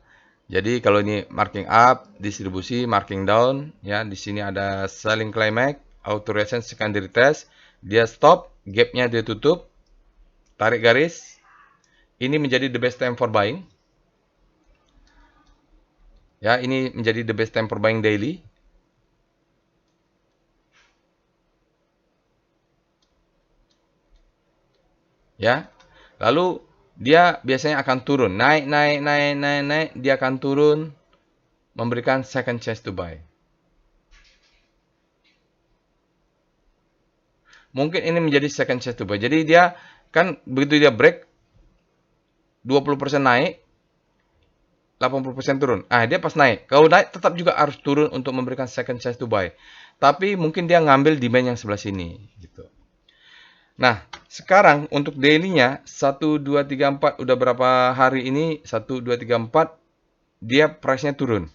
S1: Jadi kalau ini marking up, distribusi, marking down, ya di sini ada selling climax, auto resistance, secondary test, dia stop, gapnya dia tutup, tarik garis. Ini menjadi the best time for buying. Ya, ini menjadi the best time for buying daily. Ya. Lalu dia biasanya akan turun, naik, dia akan turun, memberikan second chance to buy. Mungkin ini menjadi second chance to buy. Jadi dia kan begitu dia break 20% naik, 80% turun. Ah, dia pas naik. Kalau naik tetap juga harus turun untuk memberikan second chance to buy. Tapi mungkin dia ngambil demand yang sebelah sini gitu. Nah, sekarang untuk daily-nya 1 2 3 4 udah berapa hari ini? 1 2 3 4 dia price-nya turun.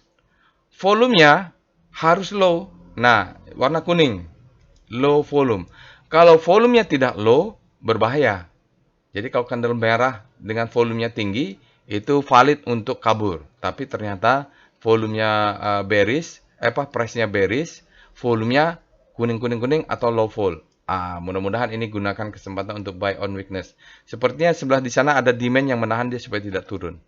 S1: Volumenya harus low. Nah, warna kuning. Low volume. Kalau volumenya tidak low, berbahaya. Jadi kalau candle merah dengan volumenya tinggi, itu valid untuk kabur. Tapi ternyata volumenya bearish, price-nya bearish, volumenya kuning-kuning-kuning atau low vol. Mudah-mudahan ini gunakan kesempatan untuk buy on weakness. Sepertinya sebelah di sana ada demand yang menahan dia supaya tidak turun.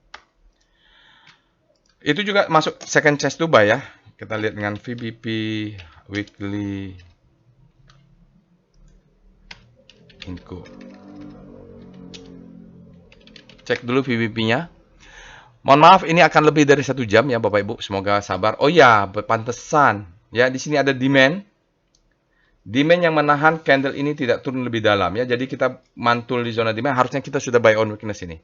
S1: Itu juga masuk second chance to buy ya. Kita lihat dengan VBP weekly Inco. Cek dulu VBP-nya. Mohon maaf, ini akan lebih dari 1 jam ya Bapak Ibu. Semoga sabar. Oh ya, pantesan. Ya, di sini ada demand. Demand yang menahan candle ini tidak turun lebih dalam ya. Jadi kita mantul di zona demand. Harusnya kita sudah buy on weakness ini.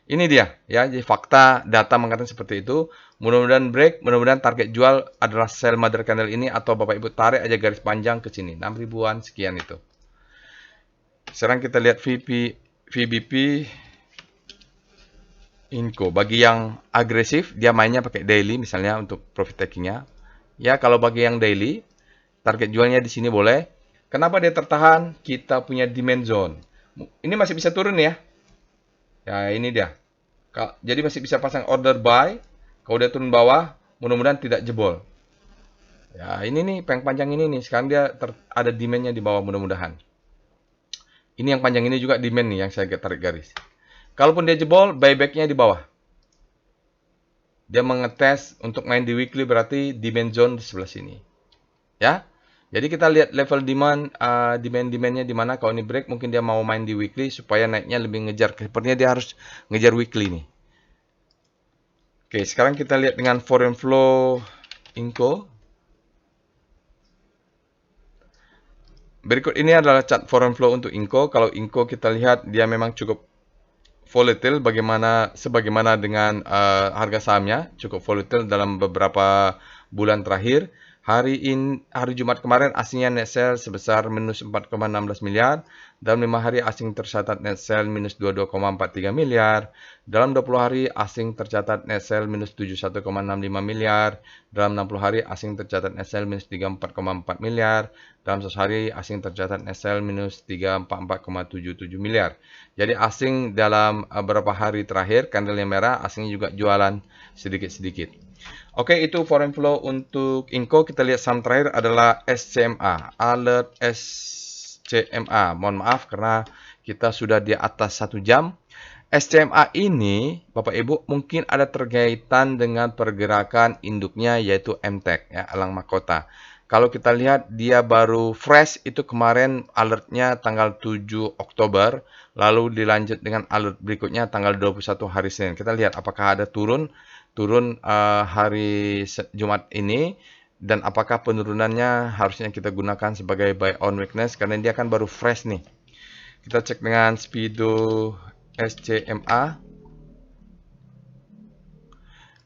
S1: Ini dia ya, jadi fakta data mengatakan seperti itu. Mudah-mudahan break, mudah-mudahan target jual adalah sell mother candle ini, atau Bapak Ibu tarik aja garis panjang ke sini, 6 ribuan sekian itu. Sekarang kita lihat VBP Inco. Bagi yang agresif, dia mainnya pakai daily misalnya untuk profit takingnya. Ya, kalau bagi yang daily, target jualnya di sini boleh. Kenapa dia tertahan? Kita punya demand zone. Ini masih bisa turun ya. Ya, ini dia. Jadi masih bisa pasang order buy. Kalau dia turun bawah, mudah-mudahan tidak jebol. Ya, ini nih, yang panjang ini nih. Sekarang dia ada demand-nya di bawah mudah-mudahan. Ini yang panjang ini juga demand nih yang saya tarik garis. Kalaupun dia jebol, buyback-nya di bawah. Dia mengetes untuk main di weekly, berarti demand zone di sebelah sini. Ya. Jadi kita lihat level demand-nya di mana. Kalau ini break, mungkin dia mau main di weekly supaya naiknya lebih ngejar. Sepertinya dia harus ngejar weekly nih. Oke, sekarang kita lihat dengan foreign flow Inco. Berikut ini adalah chart foreign flow untuk Inco. Kalau Inco kita lihat dia memang cukup volatile, sebagaimana dengan harga sahamnya, cukup volatile dalam beberapa bulan terakhir. Hari Jumat kemarin asingnya net sell sebesar minus 4,16 miliar. Dalam 5 hari asing tercatat net sell minus 22,43 miliar. Dalam 20 hari asing tercatat net sell minus 71,65 miliar. Dalam 60 hari asing tercatat net sell minus 34,4 miliar. Dalam 1 hari asing tercatat net sell minus 344,77 miliar. Jadi asing dalam beberapa hari terakhir, candle yang merah, asingnya juga jualan sedikit-sedikit. Oke, itu foreign flow untuk Inco. Kita lihat saham terakhir adalah SCMA. Alert SCMA. Mohon maaf karena kita sudah di atas 1 jam. SCMA ini, Bapak Ibu, mungkin ada terkaitan dengan pergerakan induknya yaitu MTEK, ya, Elang Mahkota. Kalau kita lihat dia baru fresh itu kemarin alertnya tanggal 7 Oktober. Lalu dilanjut dengan alert berikutnya tanggal 21 hari Senin. Kita lihat apakah ada turun hari Jumat ini, dan apakah penurunannya harusnya kita gunakan sebagai buy on weakness karena dia kan baru fresh nih. Kita cek dengan Speedo SCMA.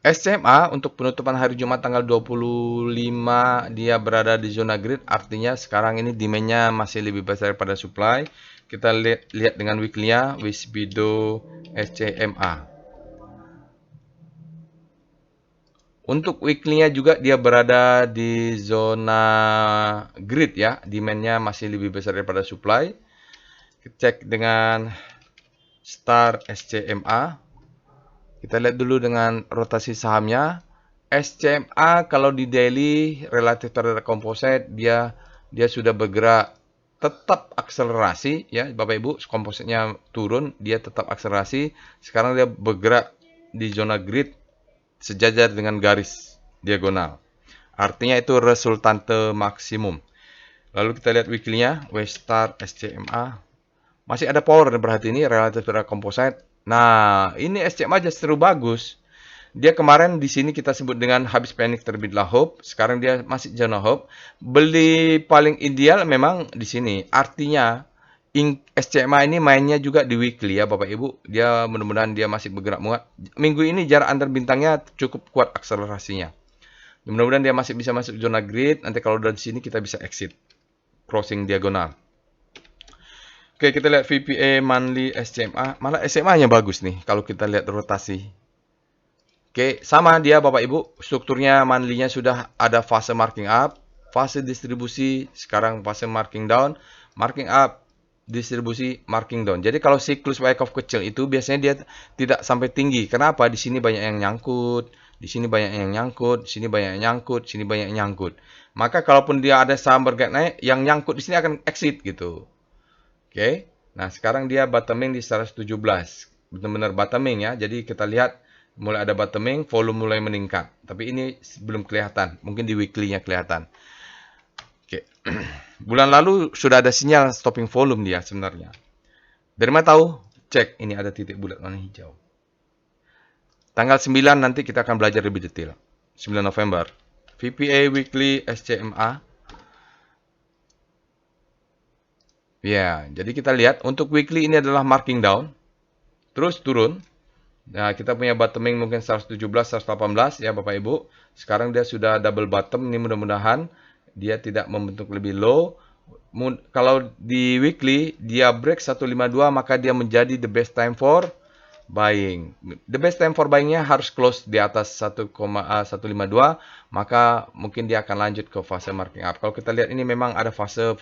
S1: SCMA untuk penutupan hari Jumat tanggal 25 dia berada di zona grid, artinya sekarang ini demand-nya masih lebih besar daripada supply. Kita lihat dengan weekly-nya, Speedo SCMA. Untuk weekly-nya juga dia berada di zona grid ya, demand-nya masih lebih besar daripada supply. Kita cek dengan Star SCMA. Kita lihat dulu dengan rotasi sahamnya. SCMA kalau di daily relatif terhadap composite dia sudah bergerak tetap akselerasi ya Bapak Ibu, kompositnya turun, dia tetap akselerasi. Sekarang dia bergerak di zona grid sejajar dengan garis diagonal. Artinya itu resultante maksimum. Lalu kita lihat weekly-nya, Westar SCMA. Masih ada power berarti ini relatif terhadap composite. Nah, ini SCMA justru bagus. Dia kemarin di sini kita sebut dengan habis panik terbitlah hope. Sekarang dia masih zona hope. Beli paling ideal memang di sini. Artinya SCMA ini mainnya juga di weekly ya Bapak Ibu. Dia mudah-mudahan dia masih bergerak muat. Minggu ini jarak antar bintangnya cukup kuat akselerasinya. Mudah-mudahan dia masih bisa masuk zona grid. Nanti kalau udah di sini kita bisa exit. Crossing diagonal. Oke, kita lihat VPA monthly SCMA. Malah SCMA-nya bagus nih kalau kita lihat rotasi. Oke, sama dia Bapak Ibu. Strukturnya monthly-nya sudah ada fase marking up, fase distribusi, sekarang fase marking down, marking up, distribusi, marking down. Jadi kalau siklus Wyckoff kecil itu biasanya dia tidak sampai tinggi. Kenapa? Di sini banyak yang nyangkut, di sini banyak yang nyangkut, di sini banyak yang nyangkut, di sini banyak yang nyangkut. Maka kalaupun dia ada saham bergerak naik, yang nyangkut di sini akan exit gitu. Oke. Nah, sekarang dia bottoming di 117. Benar-benar bottoming ya. Jadi kita lihat mulai ada bottoming, volume mulai meningkat. Tapi ini belum kelihatan. Mungkin di weekly-nya kelihatan. Oke. Bulan lalu sudah ada sinyal stopping volume dia sebenarnya. Dari mana tahu? Cek, ini ada titik bulat warna hijau. Tanggal 9 nanti kita akan belajar lebih detail. 9 November. VPA Weekly SCMA. Ya, jadi kita lihat untuk weekly ini adalah marking down. Terus turun. Nah, kita punya bottoming mungkin 117, 118 ya Bapak Ibu. Sekarang dia sudah double bottom, ini mudah-mudahan dia tidak membentuk lebih low. Kalau di weekly dia break 152, maka dia menjadi the best time for buying. The best time for buying-nya harus close di atas 1,152, maka mungkin dia akan lanjut ke fase marking up. Kalau kita lihat ini memang ada fase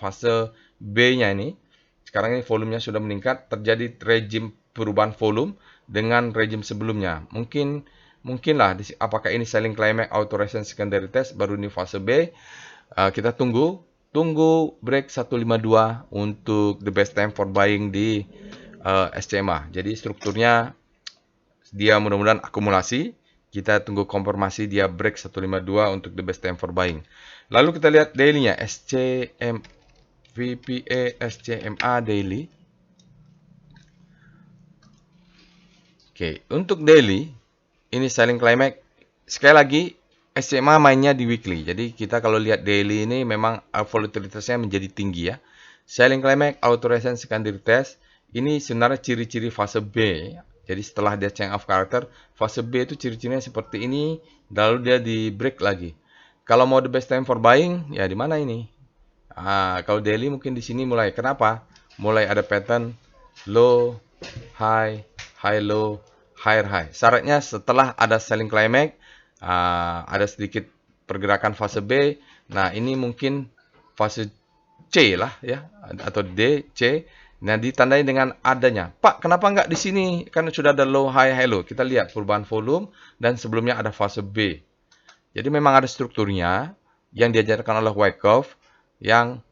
S1: B-nya ini. Sekarang ini volumenya sudah meningkat, terjadi rejim perubahan volume dengan rejim sebelumnya. Mungkinlah apakah ini selling climax auto resistance secondary test baru ini fase B. Kita tunggu break 152 untuk the best time for buying di SCMA. Jadi strukturnya dia mudah-mudahan akumulasi. Kita tunggu konfirmasi dia break 152 untuk the best time for buying. Lalu kita lihat daily-nya VPA SCMA daily. Oke, untuk daily ini selling climax. Sekali lagi SCMA mainnya di weekly. Jadi kita kalau lihat daily ini memang volatilitasnya menjadi tinggi ya. Selling climax, auto resistance, secondary test. Ini sebenarnya ciri-ciri fase B. Jadi setelah dia change of character, fase B itu ciri-cirinya seperti ini. Lalu dia di break lagi. Kalau mau the best time for buying, ya di mana ini? Kalau daily mungkin di sini mulai. Kenapa? Mulai ada pattern low, high, high low, higher high. Syaratnya setelah ada selling climax, ada sedikit pergerakan fase B. Nah, ini mungkin fase C lah ya, atau D, C. Nah, ditandai dengan adanya. Pak, kenapa nggak di sini? Kan sudah ada low, high, high low. Kita lihat perubahan volume dan sebelumnya ada fase B. Jadi memang ada strukturnya yang diajarkan oleh Wyckoff yang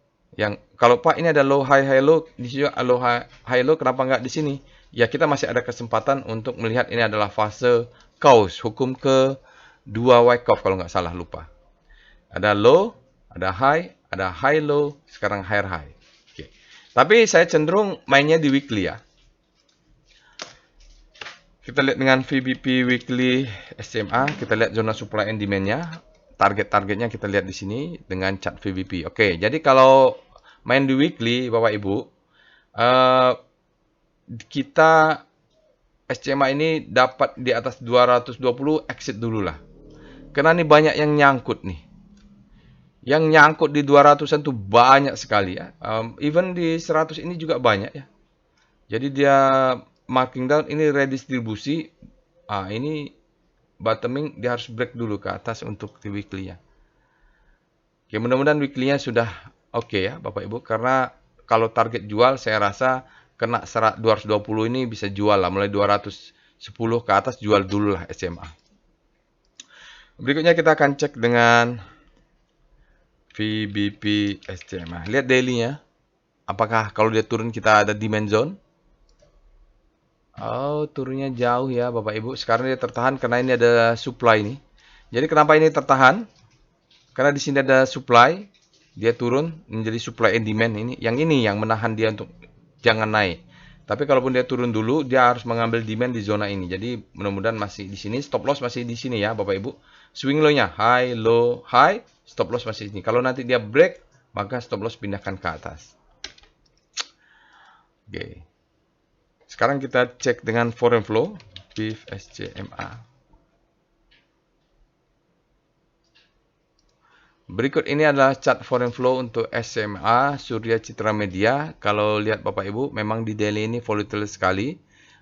S1: kalau Pak ini ada low high high low, di sini low high low, kenapa nggak di sini? Ya kita masih ada kesempatan untuk melihat ini adalah fase Gauss, hukum kedua Wyckoff kalau nggak salah, lupa. Ada low, ada high low, sekarang higher high. Oke. Tapi saya cenderung mainnya di weekly ya. Kita lihat dengan VBP weekly SCMA, kita lihat zona supply and demand-nya. Target-targetnya kita lihat di sini dengan chart VBP. Oke, jadi kalau main di weekly, Bapak Ibu, kita SCMA ini dapat di atas 220, exit dulu lah. Karena ini banyak yang nyangkut nih. Yang nyangkut di 200-an tuh banyak sekali ya. Even di 100 ini juga banyak ya. Jadi dia marking down, ini redistribusi. Ini bottoming, dia harus break dulu ke atas untuk di weekly ya. Oke, mudah-mudahan weekly-nya sudah oke ya Bapak Ibu. Karena kalau target jual saya rasa kena 220 ini bisa jual lah. Mulai 210 ke atas jual dulu lah SMA. Berikutnya kita akan cek dengan VBP SCMA. Lihat daily-nya. Apakah kalau dia turun kita ada demand zone? Oh, turunnya jauh ya Bapak Ibu. Sekarang dia tertahan karena ini ada supply nih. Jadi kenapa ini tertahan? Karena di sini ada supply, dia turun menjadi supply and demand ini. Yang ini yang menahan dia untuk jangan naik. Tapi kalaupun dia turun dulu, dia harus mengambil demand di zona ini. Jadi mudah-mudahan masih di sini, stop loss masih di sini ya Bapak Ibu. Swing low-nya high, low, high, stop loss masih di sini. Kalau nanti dia break, maka stop loss pindahkan ke atas. Oke. Sekarang kita cek dengan foreign flow, BIF SCMA. Berikut ini adalah chart foreign flow untuk SCMA, Surya Citra Media. Kalau lihat Bapak Ibu, memang di daily ini volatile sekali.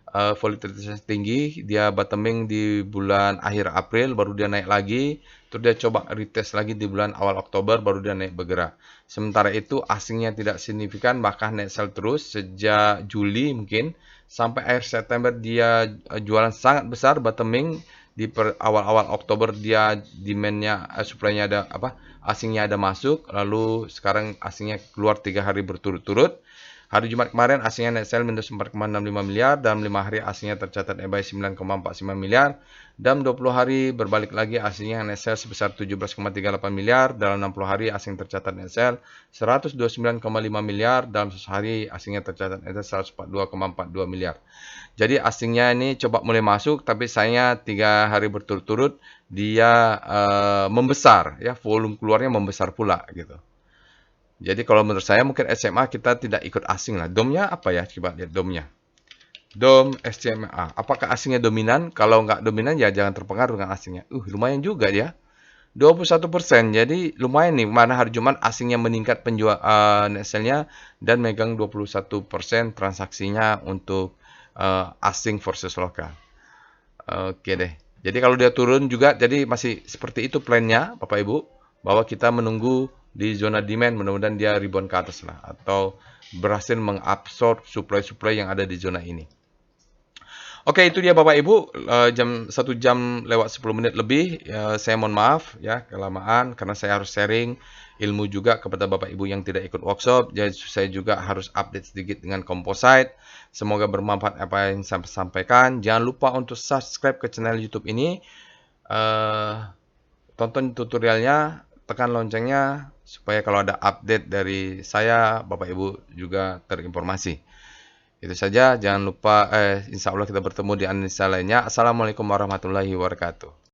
S1: Volatilitasnya tinggi, dia bottoming di bulan akhir April, baru dia naik lagi. Terus dia coba retest lagi di bulan awal Oktober, baru dia naik bergerak. Sementara itu asingnya tidak signifikan, bahkan net sell terus sejak Juli mungkin. Sampai akhir September dia jualan sangat besar, bottoming. Di awal-awal Oktober dia demand-nya, supply-nya ada asingnya ada masuk, lalu sekarang asingnya keluar 3 hari berturut-turut. Hari Jumat kemarin asingnya net sell minus 4,65 miliar, dalam 5 hari asingnya tercatat buy 9,49 miliar, dalam 20 hari berbalik lagi asingnya net sell sebesar 17,38 miliar, dalam 60 hari asing tercatat net sell 129,5 miliar, dalam 1 hari asingnya tercatat net sell 142,42 miliar. Jadi asingnya ini coba mulai masuk, tapi sayangnya 3 hari berturut-turut dia membesar ya, volume keluarnya membesar pula gitu. Jadi kalau menurut saya mungkin SMA kita tidak ikut asing lah. DOM-nya apa ya? Coba lihat DOM-nya. DOM SCMA. Apakah asingnya dominan? Kalau nggak dominan ya jangan terpengaruh dengan asingnya. Lumayan juga ya. 21%. Jadi lumayan nih, mana hari Jumat asingnya meningkat penjual net sale-nya dan megang 21% transaksinya untuk asing versus lokal. Oke deh. Jadi kalau dia turun juga, jadi masih seperti itu plannya, Bapak Ibu, bahwa kita menunggu di zona demand, mudah-mudahan dia rebound ke atas lah, atau berhasil mengabsorb supply-supply yang ada di zona ini. Oke, itu dia Bapak Ibu, jam 1 jam lewat 10 menit lebih. Saya mohon maaf ya kelamaan karena saya harus sharing ilmu juga kepada Bapak Ibu yang tidak ikut workshop. Jadi saya juga harus update sedikit dengan composite. Semoga bermanfaat apa yang saya sampaikan. Jangan lupa untuk subscribe ke channel YouTube ini. Eh, Tonton tutorialnya, tekan loncengnya supaya kalau ada update dari saya, Bapak Ibu juga terinformasi. Itu saja, jangan lupa, insya Allah kita bertemu di analisa lainnya. Assalamualaikum warahmatullahi wabarakatuh.